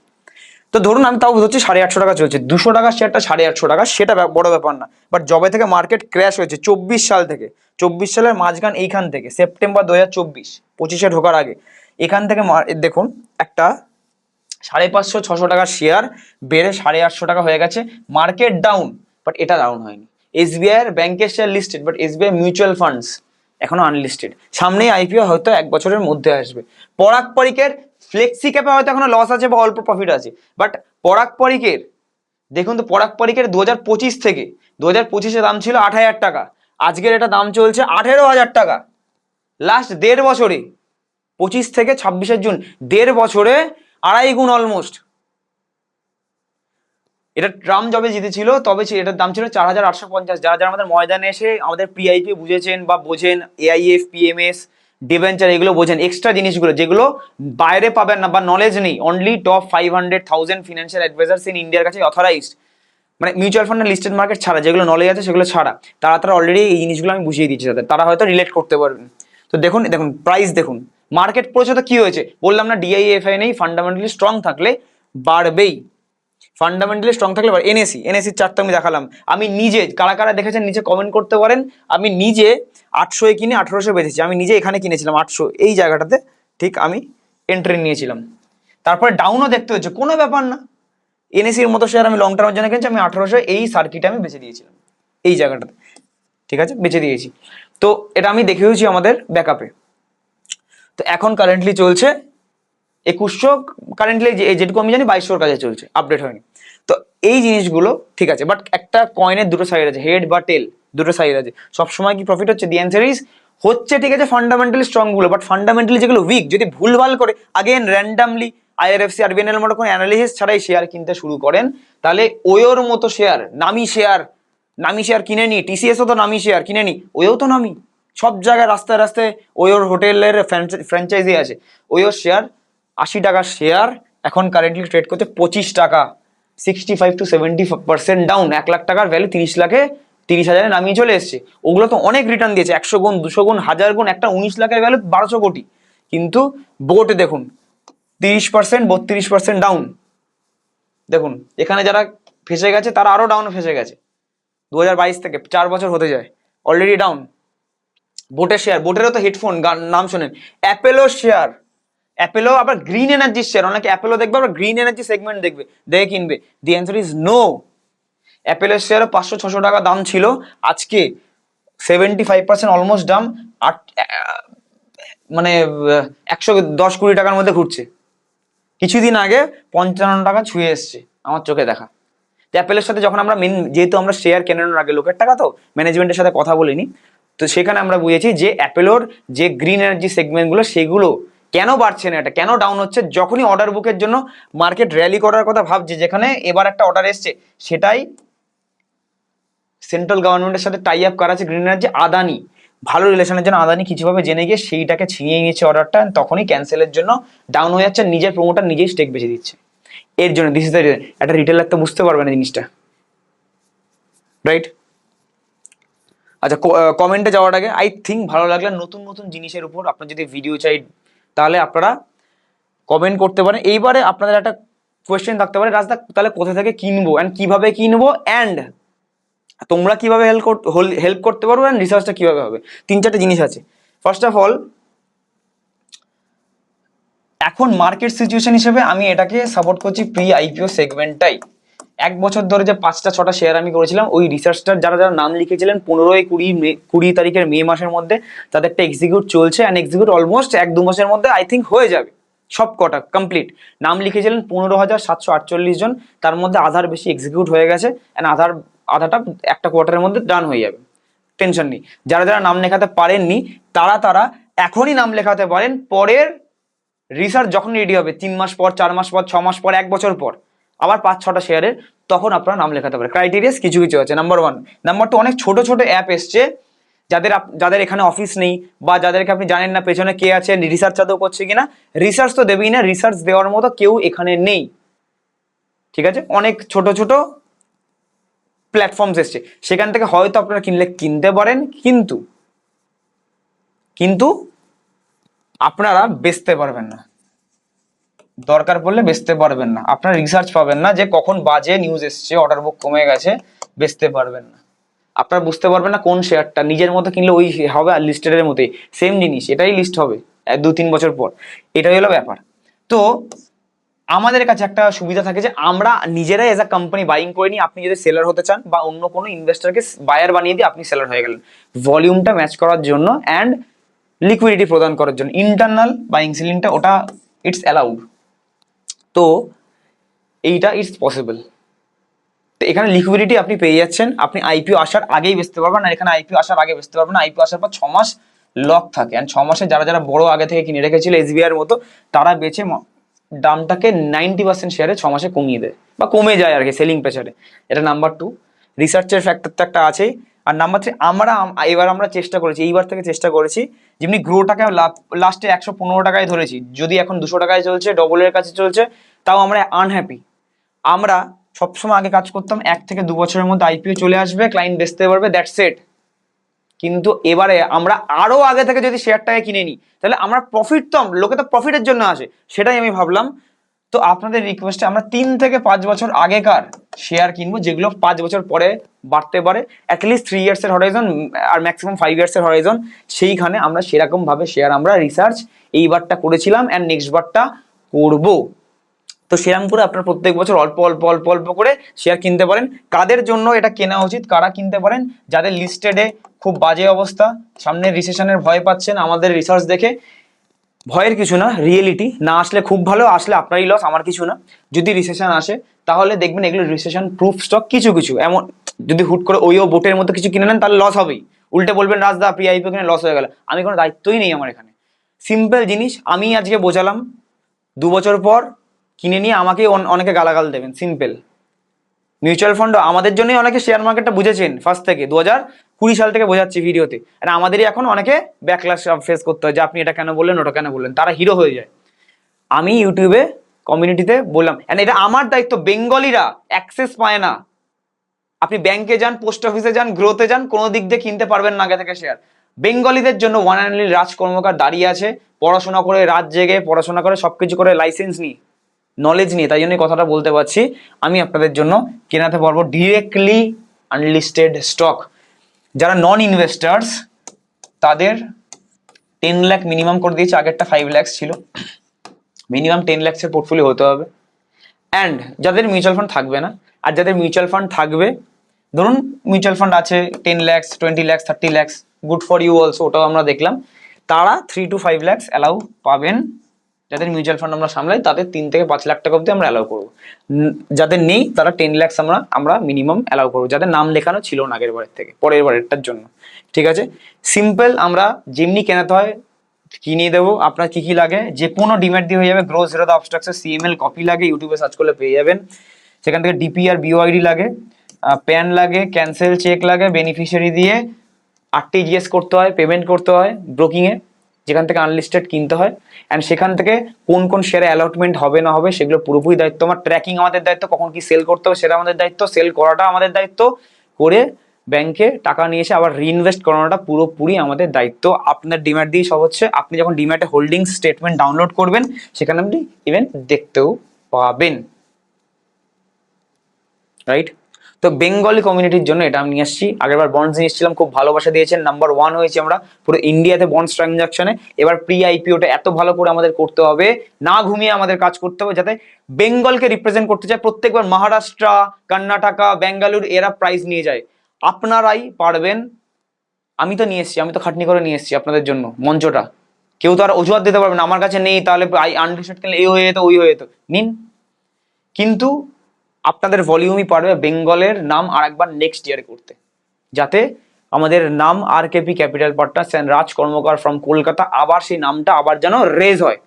তো ধরুন আমি তাও হচ্ছে 850 টাকা চলছে, 200 টাকার শেয়ারটা 850 টাকা, সেটা বড় ব্যাপার না, বাট যবে থেকে মার্কেট ক্র্যাশ হয়েছে 24 সাল থেকে, 24 সালের মাঝখান এইখান থেকে সেপ্টেম্বর 2024, 25-এ ঢোকার আগে এখান থেকে দেখুন একটা 550-600 টাকার শেয়ার বেড়ে 850 টাকা হয়ে গেছে, মার্কেট ডাউন, বাট এটা ডাউন হয়নি। এসবিআই এর ব্যাংকের share listed, but SBI mutual funds এখনো আনলিস্টেড, সামনেই আইপিও হয়তো 1 বছরের মধ্যে আসবে। পরাগ পরিকের ফ্লেক্সি ক্যাপে হয়তো এখনো লস আছে বা অল্প প্রফিট আছে, বাট পরাগ পরিকের দেখুন তো, পরাগ পরিকের 2025 থেকে 2025-এ দাম ছিল 8,000 টাকা, আজকের এটা দাম চলছে 18,000 টাকা। লাস্ট 1.5 বছরে, 25 থেকে 26 জুন, 1.5 বছরে 2.5 গুণ অলমোস্ট। এটা ট্রাম্প যবে জিতেছিল তবে এটার দাম ছিল 4,850। যারা যারা আমাদের ময়দানে এসে আমাদের প্রিআইপি বুঝেছেন বা বোঝেন, এআইএফ, পিএমএস, ডিবেঞ্চার, এগুলো বোঝেন, এক্সট্রা জিনিসগুলো যেগুলো বাইরে পাবেন না বা নলেজ নেই, only top 500,000 financial advisers in ইন্ডিয়ার কাছে অথরাইজড, মানে মিউচুয়াল ফান্ডের লিস্টেড মার্কেট ছাড়া যেগুলো নলেজ আছে সেগুলো ছাড়া, তারা অলরেডি এই জিনিসগুলো আমি বুঝিয়ে দিচ্ছি তাদের, তারা হয়তো রিলেট করতে পারবেন। তো দেখুন দেখুন প্রাইস দেখুন, মার্কেট পড়েছে তো কি হয়েছে, বললাম না ডিআইএফআই নেই, ফান্ডামেন্টালি স্ট্রং থাকলে বাড়বেই, ফান্ডামেন্টালি স্ট্রং থাকলে এনএসির চার্টটা আমি দেখালাম, আমি নিজে, কারা কারা দেখেছেন নিচে কমেন্ট করতে পারেন, আমি নিজে 800-এ কিনে 1800 বেঁচেছি, আমি নিজে এখানে কিনেছিলাম 800 এই জায়গাটাতে, ঠিক আমি এন্ট্রি নিয়েছিলাম, তারপরে ডাউনও দেখতে হয়েছে, কোনো ব্যাপার না, এনএসির মতো শেয়ার আমি লং টার্মের জন্য কিনেছি, আমি 1800 এই সার্কিটে আমি বেঁচে দিয়েছিলাম এই জায়গাটাতে, ঠিক আছে, বেঁচে দিয়েছি। তো এটা আমি দেখেওছি আমাদের ব্যাকআপে। তো এখন কারেন্টলি চলছে 2100, কারেন্টলি যেটুকু আমি জানি 2200-এর কাছে চলছে, আপডেট হয়নি। তো এই জিনিসগুলো ঠিক আছে, বাট একটা কয়েনের দুটো সাইড আছে, হেড বা টেল দুটো সাইড আছে, সবসময় কি প্রফিট হচ্ছে? দি অ্যান্সার ইজ হচ্ছে, ঠিক আছে, ফান্ডামেন্টালি স্ট্রং গুলো, বাট ফান্ডামেন্টালি যেগুলো উইক, যদি ভুলভাল করে আগেন র্যান্ডামলি আইআরএফসি আরবিএনএল মতো কোনো অ্যানালিসিস ছাড়াই শেয়ার কিনতে শুরু করেন, তাহলে ওয়োর মতো শেয়ার, নামি শেয়ার কিনে নি, টিসিএসও তো নামি শেয়ার কিনে নি, ওয়েও তো নামি, সব জায়গায় রাস্তায় রাস্তায় ওয়োর হোটেলের ফ্র্যাঞ্চাইজি আছে, ওয়োর শেয়ার 80 টাকার শেয়ার এখন কারেন্টলি ট্রেড করছে 25 টাকা, 65 to 70% ডাউন, 1 লাখ টাকার ভ্যালু 30 লাখে 30,000-এ নামিয়ে চলে এসছে। ওগুলো তো অনেক রিটার্ন দিয়েছে, 100 গুণ, 200 গুণ, 1000 গুণ, একটা 19 লাখের ভ্যালু 1200 কোটি, কিন্তু বোট দেখুন 30%, 32% ডাউন। দেখুন এখানে যারা ফেসে গেছে তারা আরো ডাউনে ফেসে গেছে, 2022 থেকে 4 বছর হতে যায়, অলরেডি ডাউন। বোটের শেয়ার, বোটেরও তো হেডফোন নাম শোনেন, অ্যাপেলো শেয়ার, অ্যাপেলো আবার গ্রিন এনার্জি শেয়ার, অনেকে অ্যাপেলো দেখবে আবার গ্রিন এনার্জি সেগমেন্ট দেখবে, দেখে কিনবে। The answer is no. অ্যাপেলের শেয়ার 500-600 টাকা দাম ছিল, আজকে 75% অলমোস্ট দাম মানে 110-20 টাকার মধ্যে ঘুরছে। কিছুদিন আগে 55 টাকা ছুঁয়ে এসছে আমার চোখে দেখা। অ্যাপেলের সাথে যখন আমরা যেহেতু আমরা শেয়ার কেনানোর আগে লোকের টাকা তো ম্যানেজমেন্টের সাথে কথা বলিনি, তো সেখানে আমরা বুঝেছি যে অ্যাপেলোর যে গ্রিন এনার্জি সেগমেন্টগুলো সেগুলো কেন বাড়ছে না, এটা কেন ডাউন হচ্ছে। যখনই অর্ডার বুকের জন্য মার্কেট র্যালি করার কথা ভাবছে, যেখানে এবার একটা অর্ডার এসছে, সেটাই সেন্ট্রাল গভর্নমেন্টের সাথে টাই আপ করা আছে গ্রিন এনার্জি, আদানি ভালো রিলেশনের জন্য আদানি কিছুভাবে জেনে গিয়ে সেইটাকে ছিনিয়ে নিয়েছে অর্ডারটা, তখনই ক্যান্সেলের জন্য ডাউন হয়ে যাচ্ছে, নিজের প্রমোটার নিজেই স্টেক বেঁচে দিচ্ছে। এর জন্য দিস ইজ দ্য রিজন। একটা রিটেলার তো বুঝতে পারবে না জিনিসটা, রাইট? আচ্ছা, কমেন্টে যাওয়ার আগে আই থিঙ্ক ভালো লাগলে নতুন নতুন জিনিসের উপর আপনার যদি ভিডিও চাই, তাহলে আপনারা কমেন্ট করতে পারেন। এইবারে আপনাদের একটা কোয়েশ্চেন থাকতে পারে, রাজদা তাহলে কোথা থেকে কিনবো অ্যান্ড কিভাবে কিনবো, অ্যান্ড তোমরা কিভাবে হেল্প করতে পারবো, অ্যান্ড রিসার্চটা কিভাবে হবে। 3-4টে জিনিস আছে। ফার্স্ট অফ অল, এখন মার্কেট সিচুয়েশন হিসেবে আমি এটাকে সাপোর্ট করছি প্রি আইপিও সেগমেন্টটাই। 1 বছর ধরে যে 5টা-6টা শেয়ার আমি করেছিলাম, ওই রিসার্চটার যারা যারা নাম লিখেছিলেন 15-20 তারিখের মে মাসের মধ্যে, তাদেরটা এক্সিকিউট চলছে, অ্যান্ড এক্সিকিউট অলমোস্ট 1-2 মাসের মধ্যে আই থিঙ্ক হয়ে যাবে সব কটা কমপ্লিট। নাম লিখেছিলেন 15,748 জন, তার মধ্যে আধার বেশি এক্সিকিউট হয়ে গেছে, অ্যান্ড আধাটা একটা কোয়ার্টারের মধ্যে ডান হয়ে যাবে, টেনশন নেই। যারা যারা নাম লেখাতে পারেননি তারা এখনই নাম লেখাতে পারেন, পরের রিসার্চ যখন রেডি হবে 3 মাস পর, 4 মাস পর, 6 মাস পর, 1 বছর পর, আবার 5-6টা শেয়ারের, তখন আপনারা নাম লেখাতে পারেন। ক্রাইটেরিয়াস কিছু কিছু আছে, নাম্বার 1। নাম্বার 2, অনেক ছোট ছোট অ্যাপ এসছে, যাদের এখানে অফিস নেই, বা যাদেরকে আপনি জানেন না পেছনে কে আছে, রিসার্চ আদৌ করছে কিনা। রিসার্চ তো দেবেই না, রিসার্চ দেওয়ার মতো কেউ এখানে নেই, ঠিক আছে? অনেক ছোট ছোট প্ল্যাটফর্মস এসছে, সেখান থেকে হয়তো আপনারা কিনতে পারেন, কিন্তু আপনারা বেচতে পারবেন না, দরকার পড়লে বেচতে পারবেন না। আপনার রিসার্চ পাবেন না যে কখন বাজে নিউজ এসছে, অর্ডার বুক কমে গেছে, বেচতে পারবেন না। আপনারা বুঝতে পারবেন না কোন শেয়ারটা নিজের মতো কিনলে ওই হবে, আর লিস্টেডের মতোই সেম জিনিস এটাই লিস্ট হবে 2-3 বছর পর। এটাই হলো ব্যাপার। তো আমাদের কাছে একটা সুবিধা থাকে যে আমরা নিজেরাই এজ আ কোম্পানি বাইং করে নিই। আপনি যদি সেলার হতে চান, বা অন্য কোনো ইনভেস্টরকে বায়ার বানিয়ে দিয়ে আপনি সেলার হয়ে গেলেন, ভলিউমটা ম্যাচ করার জন্য অ্যান্ড লিকুইডিটি প্রদান করার জন্য ইন্টারনাল বাইং সেলিংটা ওটা ইটস অ্যালাউড। তো এইটা ইটস পসিবল। তো এখানে লিকুইডিটি আপনি পেয়ে যাচ্ছেন, আপনি আইপিও আসার আগেই বেচতে পারবেন, আর এখানে আইপিও আসার আগে বেচতে পারবেন না। আইপিও আসার পর 6 মাস লক থাকে, অ্যান্ড 6 মাসে যারা যারা বড় আগে থেকে কিনে রেখেছিল এসবিআই এর মতো, তারা বেচে দামটাকে 90% শেয়ারে 6 মাসে কমিয়ে দেয় বা কমে যায় আর কি সেলিং প্রেসারে। এটা নাম্বার 2। রিসার্চের ফ্যাক্টর তো একটা আছেই। আর নাম্বার 3, আমরা চেষ্টা করেছি, এইবার থেকে চেষ্টা করেছি, যেমনি গ্রোটাকে লাস্টে 115 টাকায় ধরেছি, যদি এখন 200 টাকায় চলছে, ডবলের কাছে চলছে, তাও আমরা আনহ্যাপি। আমরা সবসময় আগে কাজ করতাম 1 থেকে 2 বছরের মধ্যে আইপিও চলে আসবে, ক্লায়েন্ট বেচতে পারবে, দ্যাটস ইট। কিন্তু এবারে আমরা আরো আগে থেকে যদি শেয়ারটাকে কিনে নিই, তাহলে আমরা প্রফিট, তো লোকে তো প্রফিটের জন্য আসে, সেটাই আমি ভাবলাম। তো আপনাদের রিকোয়েস্টে আমরা 3 থেকে 5 বছর আগেকার শেয়ার কিনবো, যেগুলো 5 বছর পরে বাড়তে পারে, অ্যাটলিস্ট 3 ইয়ার্সের হরাইজন আর ম্যাক্সিমাম 5 ইয়ার্সের হরাইজন। সেইখানে আমরা সেরকম ভাবে শেয়ার আমরা রিসার্চ এইবারটা করেছিলাম, অ্যান্ড নেক্সট বারটা করবো। তো সেরকম করে আপনার প্রত্যেক বছর অল্প অল্প অল্প অল্প করে শেয়ার কিনতে পারেন। কাদের জন্য এটা কেনা উচিত, কারা কিনতে পারেন? যাদের লিস্টেডে খুব বাজে অবস্থা, সামনে রিসেশনের ভয় পাচ্ছেন, আমাদের রিসার্চ দেখে, ভয়ের কিছু না, রিয়েলিটি। না আসলে খুব ভালো, আসলে আপনারই লস, আমার কিছু না। যদি রিসেশন আসে তাহলে দেখবেন এগুলো রিসেশন প্রুফ স্টক, কিছু কিছু এমন, যদি হুট করে ওইও বোটের মতো কিছু কিনে নেন তাহলে লস হবেই। উল্টে বলবেন রাজদা প্রি আইপিও কিনে লস হয়ে গেল, আমি কোনো দায়িত্বই নেই আমার এখানে। সিম্পল জিনিস আমি আজকে বোঝালাম, 2 বছর পর কিনে নিয়ে আমাকে অনেকে গালাগাল দেবেন, সিম্পল। মিউচুয়াল ফান্ড আমাদের জন্যই অনেকে শেয়ার মার্কেটটা বুঝেছেন ফার্স্ট থেকে, 2020 সাল থেকে বোঝাচ্ছি ভিডিওতে, আর আমাদেরই এখন অনেকে ব্যাকলাশ ফেস করতে হয় যে আপনি এটা কেন বললেন, ওটা কেন বললেন, তারা হিরো হয়ে যায়। আমি ইউটিউবে কমিউনিটিতে বললাম, এটা আমার দায়িত্ব। বেঙ্গলিরা অ্যাক্সেস পায় না। আপনি ব্যাংকে যান, পোস্ট অফিসে যান, গ্রোতে যান, কোনো দিক দিয়ে কিনতে পারবেন না আগে থেকে শেয়ার। বেঙ্গলিদের জন্য ওয়ান অ্যান্ড অনলি রাজ কর্মকার দাঁড়িয়ে আছে, পড়াশোনা করে, রাত জেগে পড়াশোনা করে, সবকিছু করে, লাইসেন্স নিয়ে, নলেজ নিয়ে। তাই জন্য কথাটা বলতে পারছি, আমি আপনাদের জন্য কেনাতে পারবো ডিরেক্টলি আনলিস্টেড স্টক। যারা নন ইনভেস্টার্স তাদের 10 লাখ মিনিমাম করে দিয়েছে, আগেরটা 5 লাখ ছিল, মিনিমাম 10 লাখসের পোর্টফোলিও হতে হবে। অ্যান্ড যাদের মিউচুয়াল ফান্ড থাকবে না, আর যাদের মিউচুয়াল ফান্ড থাকবে, ধরুন মিউচুয়াল ফান্ড আছে 10 lakh, 20 lakh, 30 lakh, good for you also, ওটাও আমরা দেখলাম, তারা 3 to 5 লাখ অ্যালাউ পাবেন। যাদের মিউচুয়াল ফান্ড আমরা সামলাই তাদের 3 থেকে 5 লাখ টাকা অব্দি আমরা অ্যালাউ করবো। যাদের নেই তারা 10 লাখ আমরা মিনিমাম অ্যালাউ করবো, যাদের নাম লেখানো ছিল না আগের বারের থেকে, পরের বারেরটার জন্য। ঠিক আছে, সিম্পল, আমরা যেমনি কেনাতে হয় কিনে দেবো। আপনার কি কি লাগে, যে কোনো ডিম্যাট দিয়ে হয়ে যাবে। গ্রো জিরো দা অবস্ট্রাকচার সিএমএল কপি লাগে, ইউটিউবে সার্চ করলে পেয়ে যাবেন। সেখান থেকে ডিপি আর বিওআইডি লাগে, প্যান লাগে, ক্যান্সেল চেক লাগে, বেনিফিশিয়ারি দিয়ে আরটিজিএস করতে হয়, পেমেন্ট করতে হয় ব্রোকিংয়ে, যেখান থেকে আনলিস্টেড কিনতে হয়। অ্যান্ড সেখান থেকে কোন কোন শেয়ারে অ্যালটমেন্ট হবে না হবে সেগুলো পুরোপুরি দায়িত্ব আমার। ট্র্যাকিং আমাদের দায়িত্ব, কখন কি সেল করতে হবে সেটা আমাদের দায়িত্ব, সেল করাটা আমাদের দায়িত্ব, করে ব্যাংকে টাকা নিয়ে এসে আবার রিইনভেস্ট করানোটা পুরোপুরি আমাদের দায়িত্ব। আপনার ডিম্যাট দিয়ে সব হচ্ছে। আপনি যখন ডিম্যাটে হোল্ডিং স্টেটমেন্ট ডাউনলোড করবেন সেখানে আপনি ইভেন দেখতেও পাবেন, রাইট? তো বেঙ্গলি কমিউনিটির জন্য এটা আমি নিয়ে আসছি। আগেরবার বন্ডস নিয়ে এসেছিলাম, খুব ভালোবাসা দিয়েছেন, নাম্বার 1 হয়েছে আমরা পুরো ইন্ডিয়াতে বন্ডস ট্রানজাকশনে। এবার প্রি আইপিওটা এত ভালো করে আমাদের করতে হবে, না ঘুমিয়ে আমাদের কাজ করতে হবে, যাতে বেঙ্গলকে রিপ্রেজেন্ট করতে চায়। প্রত্যেকবার মহারাষ্ট্র, কর্ণাটকা, বেঙ্গালুরু এরা প্রাইজ নিয়ে যায়, আপনারাই পারবেন। আমি তো নিয়ে এসেছি, আমি তো খাটনি করে নিয়ে এসেছি আপনাদের জন্য মঞ্চটা। কেউ তো আর অজুহাত দিতে পারবে না আমার কাছে নেই, তাহলে আনলিস্টেড খেলে এই হয়ে যেত ওই হয়ে যেত। নিন, কিন্তু আপনাদের ভলিউমই পারবে বেঙ্গলের নাম আর একবার নেক্সট ইয়ারে করতে, যাতে আমাদের নাম RKP capital partners and Raj Karmakar from Kolkata, আবার সেই নামটা আবার যেন রেজ হয়।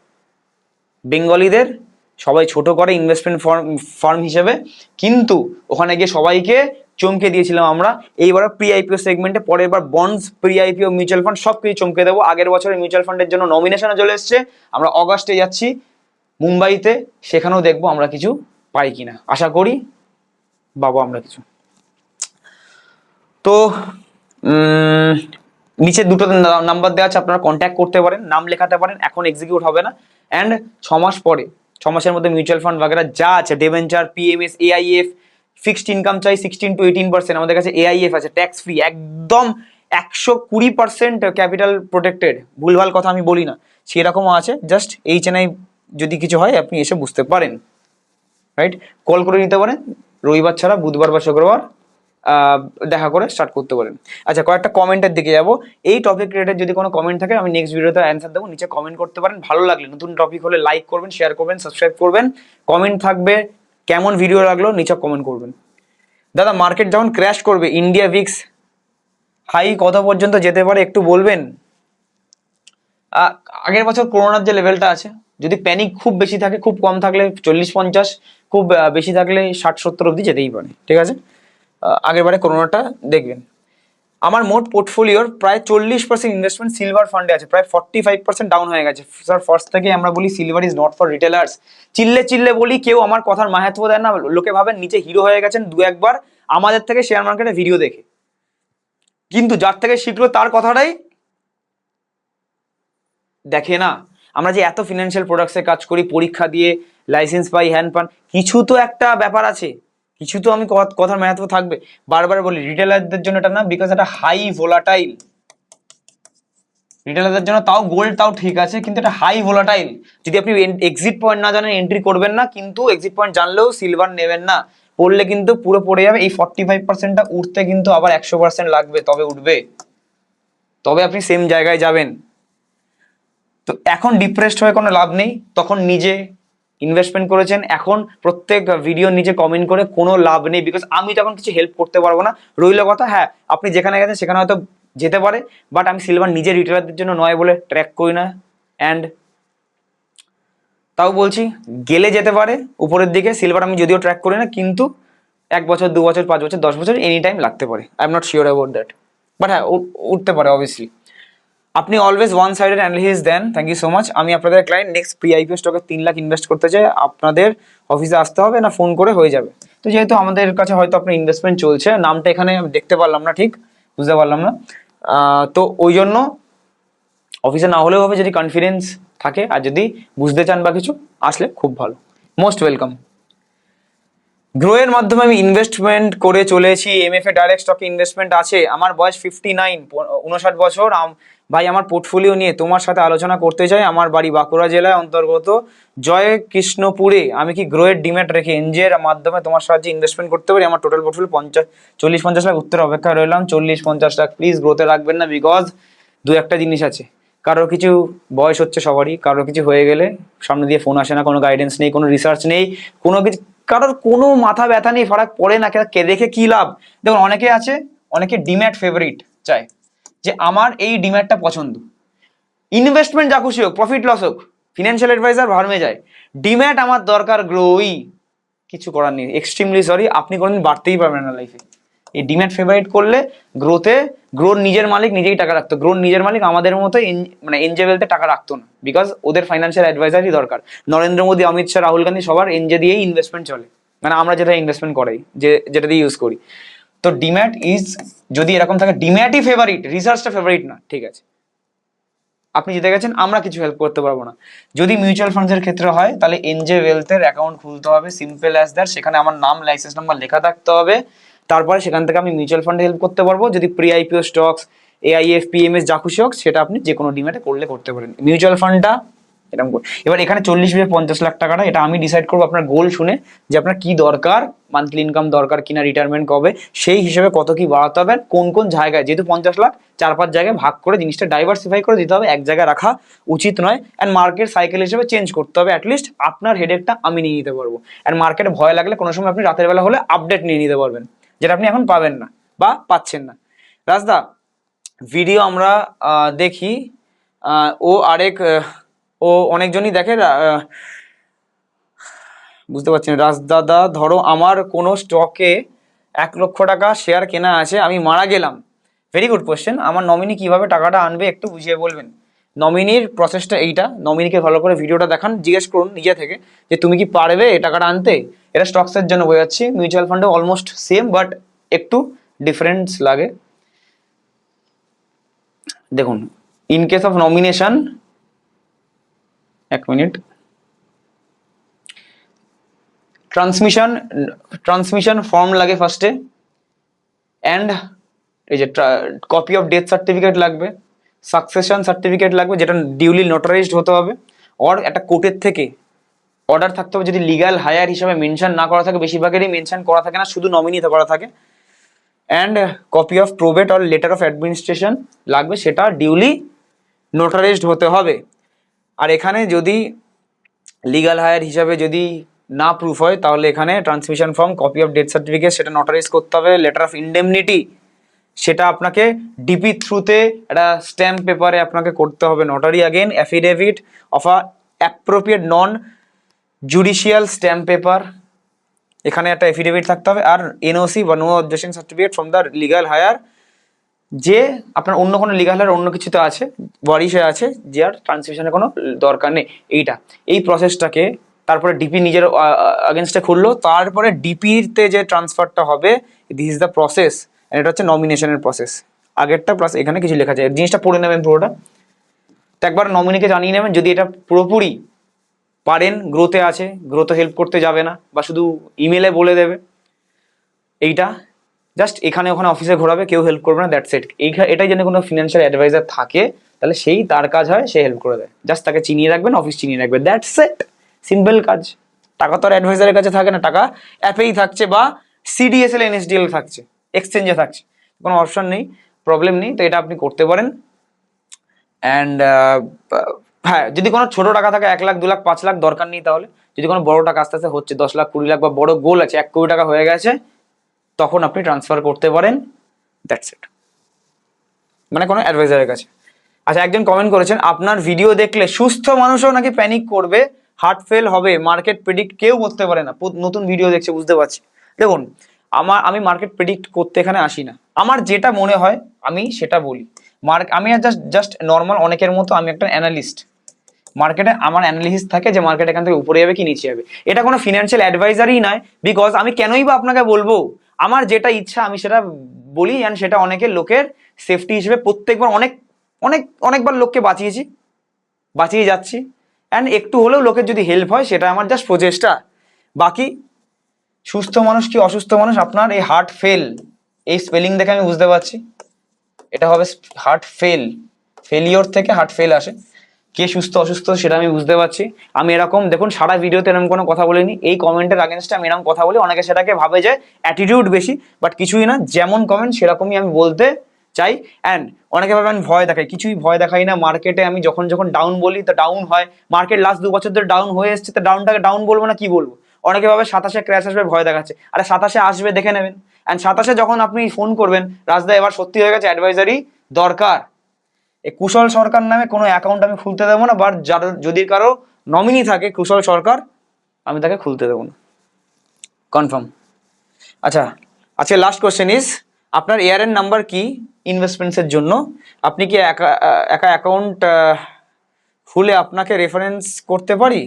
বেঙ্গলিদের সবাই ছোট করে ইনভেস্টমেন্ট ফার্ম হিসেবে, কিন্তু ওখানে গিয়ে সবাইকে চমকে দিয়েছিলাম আমরা। এইবার প্রি আইপিও সেগমেন্টে, পরের বার bonds, pre IPO, mutual fund সব কিছু চমকে দেবো। আগের বছরের মিউচুয়াল ফান্ডের জন্য নমিনেশনে চলে এসছে, আমরা অগাস্টে যাচ্ছি মুম্বাইতে, সেখানেও দেখবো আমরা কিছু পাই কিনা, আশা করি বাবা আমরা কিছু। তো নিচে দুটো নাম্বার দেওয়া আছে, আপনারা কন্ট্যাক্ট করতে পারেন, নাম লেখাতে পারেন। এখন এক্সিকিউট হবে না, অ্যান্ড 6 মাস পরে, 6 মাসের মধ্যে মিউচুয়াল ফান্ড বাগেরা যা আছে, ডেভেঞ্চার, পিএমএস, এআইএফ, ফিক্সড ইনকাম চাই 16 to 18%, আমাদের কাছে এআইএফ আছে ট্যাক্স ফ্রি, একদম 120% ক্যাপিটাল প্রোটেক্টেড। ভুলভাল কথা আমি বলি না, সেরকমও আছে। জাস্ট এই চেনাই যদি কিছু হয় আপনি এসে বুঝতে পারেন, রাইট? কল করে নিতে পারেন, রবিবার ছাড়া বুধবার বা শুক্রবার দেখা করে স্টার্ট করতে পারেন। আচ্ছা, কয়েকটা কমেন্টের দিকে যাবো। এই টপিক রিলেটেড যদি কোনো কমেন্ট থাকে আমি নেক্সট ভিডিওতে অ্যান্সার দেবো, নিচে কমেন্ট করতে পারেন। ভালো লাগলে, নতুন টপিক হলে লাইক করবেন, শেয়ার করবেন, সাবস্ক্রাইব করবেন, কমেন্ট থাকবে কেমন ভিডিও লাগলো নিচে কমেন্ট করবেন। দাদা মার্কেট যখন ক্র্যাশ করবে, ইন্ডিয়া ভিক্স হাই কত পর্যন্ত যেতে পারে একটু বলবেন? আগের বছর করোনার যে লেভেলটা আছে, যদি প্যানিক খুব বেশি থাকে, খুব কম থাকলে 40-50, খুব বেশি থাকলে 60-70 অব্দি যেতেই পারে। ঠিক আছে, আগের বারে করোনাটা দেখবেন। আমার মোট পোর্টফোলিওর প্রায় 40% ইনভেস্টমেন্ট সিলভার ফান্ডে আছে, প্রায় 45% ডাউন হয়ে গেছে। স্যার ফার্স্ট থেকে আমরা বলি silver is not for retailers, চিল্লে চিল্লে বলি, কেউ আমার কথার মাহাত্ম্য দেয় না। লোকে ভাবেন নিচে হিরো হয়ে গেছেন দু একবার আমাদের থেকে শেয়ার মার্কেটে ভিডিও দেখে, কিন্তু যার থেকে শিখলো তার কথাটাই দেখে না। আমরা যে এত ফিনান্সিয়াল প্রোডাক্টসে কাজ করি, পরীক্ষা দিয়ে লাইসেন্স পাই, হ্যান পান, কিছু তো একটা ব্যাপার আছে, কিছু তো আমি কথার মাহাত্ম্য থাকবে। বারবার বলি রিটেলারদের জন্য এটা না, বিকজ এটা হাই ভোলাটাইল। রিটেলারদের জন্য তাও গোল্ড তাও ঠিক আছে, কিন্তু এটা হাই ভোলাটাইল। যদি আপনি এক্সিট পয়েন্ট না জানেন এন্ট্রি করবেন না, কিন্তু এক্সিট পয়েন্ট জানলেও সিলভার নেবেন না, পড়লে কিন্তু পুরো পড়ে যাবে। এই 45%টা উঠতে কিন্তু আবার 100% লাগবে, তবে উঠবে, তবে আপনি সেম জায়গায় যাবেন। তো এখন ডিপ্রেসড হয়ে কোনো লাভ নেই, তখন নিজে ইনভেস্টমেন্ট করেছেন, এখন প্রত্যেক ভিডিও নিচে কমেন্ট করে কোনো লাভ নেই, বিকজ আমি তখন কিছু হেল্প করতে পারবো না। রইল কথা, হ্যাঁ আপনি যেখানে গেছেন সেখানে হয়তো যেতে পারে, বাট আমি সিলভার নিজে রিটেলারদের জন্য নয় বলে ট্র্যাক করি না। অ্যান্ড তাও বলছি, গেলে যেতে পারে উপরের দিকে। সিলভার আমি যদিও ট্র্যাক করি না, কিন্তু 1 বছর 2 বছর 5 বছর 10 বছর এনি টাইম লাগতে পারে। I am not sure about that, but হ্যাঁ উঠতে পারে অবভিয়াসলি। আপনি অলওয়েজ ওয়ান সাইডেড অ্যানালিসিস দেন, থ্যাংক ইউ সো মাচ। আমি আপনাদের ক্লায়েন্ট, নেক্সট প্রি আইপিও স্টকে 3 লাখ ইনভেস্ট করতে চাই, আপনাদের অফিসে আসতে হবে না ফোন করে হয়ে যাবে? তো যেহেতু আমাদের কাছে হয়তো আপনার ইনভেস্টমেন্ট চলছে, নামটা এখানে দেখতে পারলাম না, ঠিক বুঝতে পারলাম না, তো ওই জন্য অফিসে না হলেও হবে যদি কনফিডেন্স থাকে, আর যদি বুঝতে চান বা কিছু আসলে খুব ভালো, মোস্ট ওয়েলকাম। গ্রোয়ের মাধ্যমে আমি ইনভেস্টমেন্ট করে চলেছি, এমএফএ ডাইরেক্ট স্টকে ইনভেস্টমেন্ট আছে, আমার বয়স 59, 59 বছর। ভাই আমার পোর্টফোলিও নিয়ে তোমার সাথে আলোচনা করতে চাই। আমার বাড়ি বাঁকুড়া জেলায় অন্তর্গত জয় কৃষ্ণপুরে। আমি কি গ্রোয়ের ডিম্যাট রেখে এনজিএর মাধ্যমে তোমার সাহায্যে ইনভেস্টমেন্ট করতে পারি? আমার টোটাল পোর্টফোলিও 40-50 লাখ। উত্তর অপেক্ষায় রইলাম। 40-50 লাখ প্লিজ গ্রোতে রাখবেন না, বিকজ দু একটা জিনিস আছে, কারোর কিছু বয়স হচ্ছে সবারই, কারোর কিছু হয়ে গেলে সামনে দিয়ে ফোন আসে না, কোনো গাইডেন্স নেই, কোনো রিসার্চ নেই, কোনো কিছু, কারোর কোনো মাথা ব্যথা নেই, ফারাক পড়ে না, কে দেখে কি লাভ। দেখুন অনেকে আছে, অনেকে ডিম্যাট ফেভারিট চায়, যে আমার এই ডিম্যাটটা পছন্দ। ইনভেস্টমেন্ট যা খুশি হোক, প্রফিট লস হোক, ফিনান্সিয়াল অ্যাডভাইজার ভার্মে যায়, ডিম্যাট আমার দরকার গ্রোই, কিছু করার নেই, এক্সট্রিমলি সরি, আপনি কোনোদিন বাড়তেই পারবেন না লাইফে। এই ডিম্যাট ফেভারিট করলে গ্রোর নিজের মালিক নিজেই টাকা রাখতো, গ্রোর নিজের মালিক আমাদের মতো মানে এনজে ওয়েলথে টাকা রাখতো না, বিকজ ওদের ফাইন্যান্সিয়াল অ্যাডভাইজারই দরকার। নরেন্দ্র মোদী, অমিত শাহ, রাহুল গান্ধী সবার এনজে দিয়েই ইনভেস্টমেন্ট চলে, মানে আমরা যেটা ইনভেস্টমেন্ট করাই, যেটা দিয়ে ইউজ করি। তো ডিম্যাট ইজ, যদি এরকম থাকে ডিম্যাটই ফেভারিট, রিসার্চটা ফেভারিট না, ঠিক আছে, আপনি জিতে গেছেন, আমরা কিছু হেল্প করতে পারবো না। যদি মিউচুয়াল ফান্ডসের ক্ষেত্রে হয়, তাহলে এনজে ওয়েলথের অ্যাকাউন্ট খুলতে হবে, সিম্পল অ্যাজ দ্যাট। সেখানে আমার নাম, লাইসেন্স নাম্বার লেখা থাকতে হবে। তারপরে সেখান থেকে আমি মিউচুয়াল ফান্ডে হেল্প করতে পারবো। যদি pre IPO stocks, AIFF, PMS যা খুশি হোক, সেটা আপনি যে কোনো ডিম্যাটে করলে করতে পারেন। মিউচুয়াল ফান্ডটা এরকম এবার এখানে 40-50 লাখ টাকাটা, এটা আমি ডিসাইড করবো আপনার গোল শুনে, যে আপনার কি দরকার, মান্থলি ইনকাম দরকার কিনা, রিটায়ারমেন্ট কবে, সেই হিসেবে কত কি বাড়াতে হবে, কোন কোন জায়গায়, যেহেতু 50 লাখ 4-5 জায়গায় ভাগ করে জিনিসটা ডাইভার্সিফাই করে দিতে হবে, এক জায়গায় রাখা উচিত নয়। অ্যান্ড মার্কেট সাইকেল হিসেবে চেঞ্জ করতে হবে, অ্যাটলিস্ট আপনার হেডেকটা আমি নিয়ে নিতে পারবো। অ্যান্ড মার্কেটে ভয় লাগলে কোনো সময় আপনি রাতের বেলা হলে আপডেট নিয়ে নিতে পারবেন, যেটা আপনি এখন পাবেন না বা পাচ্ছেন না। রাজদা, ভিডিও আমরা দেখি, ও আরেক ও অনেকজনই দেখে, বুঝতে পারছি না। রাজদাদা, ধরো আমার কোনো স্টকে 1 লক্ষ টাকা শেয়ার কেনা আছে, আমি মারা গেলাম। Very good question. আমার নমিনি কিভাবে টাকাটা আনবে একটু বুঝিয়ে বলবেন? নমিনির প্রসেসটা এইটা, নমিনিকে ভালো করে ভিডিওটা দেখান, জিজ্ঞেস করুন নিজে থেকে যে তুমি কি পারবে এই টাকাটা আনতে। এটা স্টকসের জন্য বোঝাচ্ছি, মিউচুয়াল ফান্ডে অলমোস্ট সেম, বাট একটু ডিফারেন্স লাগে। দেখুন, ইন কেস অফ নমিনেশন, এক মিনিট, ট্রান্সমিশন ফর্ম লাগে ফার্স্টে, অ্যান্ড এই যে কপি অফ ডেথ সার্টিফিকেট লাগবে, সাকসেশন সার্টিফিকেট লাগবে, যেটা ডিউলি নোটারাইজড হতে হবে, অর একটা কোর্টের থেকে অর্ডার থাকতে হবে, যদি লিগ্যাল হায়ার হিসাবে মেনশন না করা থাকে, বেশিরভাগেরই মেনশন করা থাকে না, শুধু নমিনিতে করা থাকে। And copy of probate or letter of administration লাগবে, সেটা ডিউলি নোটারাইজড হতে হবে। আর এখানে যদি লিগ্যাল হায়ার হিসাবে যদি না প্রুফ হয়, তাহলে এখানে transmission form, copy of death certificate, সেটা নোটারাইজ করতে হবে, লেটার অফ ইন্ডেমনিটি, সেটা আপনাকে ডিপি থ্রুতে একটা স্ট্যাম্প পেপারে আপনাকে করতে হবে notary, again affidavit of a appropriate non judicial stamp paper, এখানে একটা এফিডেভিট থাকতে হবে। আর এনওসি বা no objection certificate from the legal heir, যে আপনার অন্য কোনো লিগ্যাল হায়ার অন্য কিছুতে আছে, ওয়ারিশে আছে, যে আর ট্রান্সমিশনের কোনো দরকার নেই। এই প্রসেসটাকে তারপরে ডিপি নিজের আগেনস্টে খুললো, তারপরে ডিপিতে যে ট্রান্সফারটা হবে, দিস ইজ দ্য প্রসেস। এটা হচ্ছে নমিনেশনের প্রসেস। আগেরটা প্লাস এখানে কিছু লেখা যায়, জিনিসটা পড়ে নেবেন পুরোটা, তো একবার নমিনিকে জানিয়ে নেবেন। যদি এটা পুরোপুরি পারেন, গ্রোতে আছে, গ্রোতে হেল্প করতে যাবে না, বা শুধু ইমেলে বলে দেবে এইটা, জাস্ট এখানে ওখানে অফিসে ঘোরাবে, কেউ হেল্প করবে না, দ্যাটস ইট। এটাই যেন কোনো ফিনান্সিয়াল অ্যাডভাইজার থাকে, তাহলে সেই তার কাজ হয়, সে হেল্প করে দেয়, জাস্ট তাকে চিনিয়ে রাখবেন, অফিস চিনিয়ে রাখবে, দ্যাটস ইট, সিম্পল কাজ। টাকা তো আর অ্যাডভাইজারের কাছে থাকে না, টাকা অ্যাপেই থাকছে, বা সিডিএসএল এনএসডিএল থাকছে, এক্সচেঞ্জে থাকছে, কোনো অপশন নেই, প্রবলেম নেই। তো এটা আপনি করতে পারেন। অ্যান্ড হ্যাঁ, যদি কোনো ছোট টাকা থাকে, 1 লাখ, 2 লাখ, 5 লাখ, দরকার নেই। তাহলে যদি কোনো বড় টাকা আস্তে আস্তে হচ্ছে, 10 লাখ, 20 লাখ, বা বড় গোল আছে 1 কোটি টাকা হয়ে গেছে, তখন আপনি ট্রান্সফার করতে পারেন, দ্যাটস ইট, মানে কোনো অ্যাডভাইজারের কাছে। আচ্ছা, একজন কমেন্ট করেছেন, আপনার ভিডিও দেখলে সুস্থ মানুষও নাকি প্যানিক করবে, হার্ট ফেল হবে, মার্কেট প্রেডিক্ট কেউ করতে পারে না। নতুন ভিডিও দেখছে, বুঝতে পারছি। দেখুন, আমি মার্কেট প্রেডিক্ট করতে এখানে আসি না, আমার যেটা মনে হয় আমি সেটা বলি। আমি জাস্ট নর্মাল অনেকের মতো আমি একটা অ্যানালিস্ট। মার্কেটে আমার অ্যানালিসিস থাকে যে মার্কেট এখান থেকে উপরে যাবে কি নিচে যাবে, এটা কোনো ফিনান্সিয়াল অ্যাডভাইজারই নয়, বিকজ আমি কেনই বা আপনাকে বলবো, আমার যেটা ইচ্ছা আমি সেটা বলি, অ্যান্ড সেটা অনেকের লোকের সেফটি হিসেবে প্রত্যেকবার অনেকবার লোককে বাঁচিয়ে যাচ্ছি, অ্যান্ড একটু হলেও লোকের যদি হেল্প হয়, সেটা আমার জাস্ট প্রচেষ্টা। বাকি সুস্থ মানুষ কি অসুস্থ মানুষ, আপনার এই হার্ট ফেল, এই স্পেলিং দেখে আমি বুঝতে পারছি এটা হবে হার্ট ফেল, ফেলিওর থেকে হার্ট ফেল আসে। কে সুস্থ অসুস্থ সেটা আমি বুঝতে পারছি। আমি এরকম দেখুন সারা ভিডিওতে এরকম কোনো কথা বলিনি, এই কমেন্টের আগেনস্টে আমি এরকম কথা বলি, অনেকে সেটাকে ভাবে যে অ্যাটিটিউড বেশি, বাট কিছুই না, যেমন কমেন্ট সেরকমই আমি বলতে চাই। অ্যান্ড অনেকে ভাবে আমি ভয় দেখাই, কিছুই ভয় দেখাই না। মার্কেটে আমি যখন যখন ডাউন বলি তো ডাউন হয়, মার্কেট লাস্ট 2 বছর ধরে ডাউন হয়ে এসছে, তো ডাউনটাকে ডাউন বলবো না কি বলবো। অনেকে ভাবে 27-এ ক্র্যাশ আসবে ভয় দেখাচ্ছে, আরে 27-এ আসবে দেখে নেবেন। অ্যান্ড 27-এ যখন আপনি ফোন করবেন রাজদা এবার সত্যি হয়ে গেছে অ্যাডভাইজারি দরকার, এই কুশল সরকার নামে কোনো অ্যাকাউন্ট আমি খুলতে দেবো না, বাট যার যদি কারো নমিনি থাকে কুশল সরকার আমি তাকে খুলতে দেবো না, কনফার্ম। আচ্ছা, আজকে লাস্ট কোশ্চেন ইজ, আপনার এআরএন নাম্বার কি ইনভেস্টমেন্টসের জন্য? আপনি কি একা একা অ্যাকাউন্ট খুলে আপনাকে রেফারেন্স করতে পারি?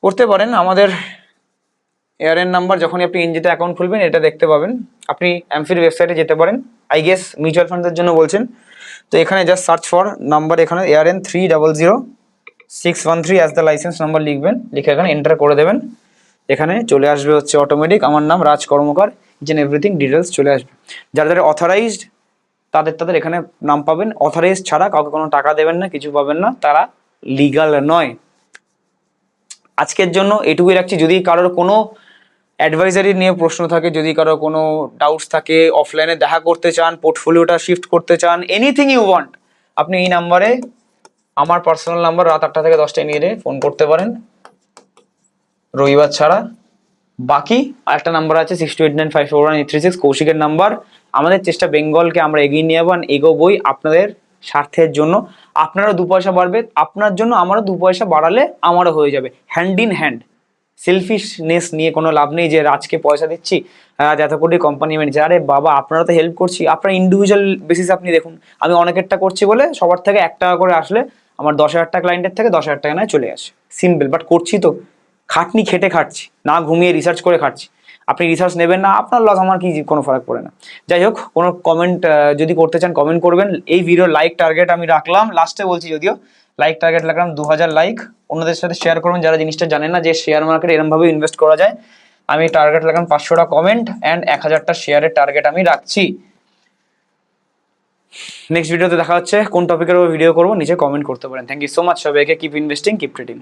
করতে পারেন। আমাদের এআরএন নাম্বার যখনই আপনি এনজিতে অ্যাকাউন্ট খুলবেন এটা দেখতে পাবেন। আপনি এমফির ওয়েবসাইটে যেতে পারেন, আই গেস মিউচুয়াল ফান্ডের জন্য বলছেন, তো এখানে জাস্ট সার্চ ফর নাম্বার, এখানে ARN 300613 as the licence number লিখবেন, লিখে এখানে এন্টার করে দেবেন। এখানে চলে আসবে হচ্ছে অটোমেটিক আমার নাম রাজ কর্মকার, ইচ এন্ড এভরিথিং ডিটেলস চলে আসবে। যারা যারা অথরাইজড তাদের এখানে নাম পাবেন। অথরাইজড ছাড়া কাউকে কোনো টাকা দেবেন না, কিছু পাবেন না, তারা লিগাল নয়। আজকের জন্য এটুকুই রাখছি। যদি কারোর কোনো অ্যাডভাইজারি নিয়ে প্রশ্ন থাকে, যদি কারো কোনো ডাউটস থাকে, অফলাইনে দেখা করতে চান, পোর্টফোলিওটা শিফট করতে চান, এনিথিং ইউ ওয়ান্ট, আপনি এই নাম্বারে, আমার পার্সোনাল নাম্বার, রাত 8টা থেকে 10টায় নিয়ে ফোন করতে পারেন রবিবার ছাড়া। বাকি আরেকটা নাম্বার আছে 6289541836, কৌশিকের নাম্বার। আমাদের চেষ্টা বেঙ্গলকে আমরা এগিয়ে নিয়ে যাবো, এগোবই আপনাদের স্বার্থের জন্য। আপনারও 2 পয়সা বাড়বে, আপনার জন্য আমারও 2 পয়সা বাড়ালে আমারও হয়ে যাবে, হ্যান্ড ইন হ্যান্ড। সেলফিশনেস নিয়ে কোনো লাভ নেই যে রাজকে পয়সা দিচ্ছি, রাজ এত কোটি কোম্পানি ম্যানেজার, আরে বাবা আপনারা তো হেল্প করছি, আপনার ইন্ডিভিজুয়াল বেসিস আপনি দেখুন। আমি অনেকেরটা করছি বলে সবার থেকে 1 টাকা করে আসলে আমার 10,000 টাকা ক্লায়েন্টের থেকে 10,000 টাকা নয় চলে আসে, সিম্পল। বাট করছি তো, খাটনি খেটে খাটছি, না ঘুমিয়ে রিসার্চ করে খাটছি। আপনি রিসার্চ নেবেন না, আপনার লস, আমার কি কোনো ফারাক পড়ে না। যাই হোক, কোনো কমেন্ট যদি করতে চান কমেন্ট করবেন। এই ভিডিও লাইক টার্গেট আমি রাখলাম, লাস্টে বলছি যদিও, লাইক টার্গেট রাখলাম 2000 লাইক। অন্যদের সাথে শেয়ার করবেন যারা জিনিসটা জানেন না যে শেয়ার মার্কেটে এরমভাবে ইনভেস্ট করা যায়। আমি টার্গেট রাখলাম 500টা কমেন্ট অ্যান্ড 1000টা শেয়ারের টার্গেট আমি রাখছি। নেক্সট ভিডিওতে দেখা হচ্ছে, কোন টপিকের উপর ভিডিও করবো নিচে কমেন্ট করতে পারেন। থ্যাংক ইউ সো মাচ সবাইকে, কিপ ইনভেস্টিং, কিপ ট্রেডিং।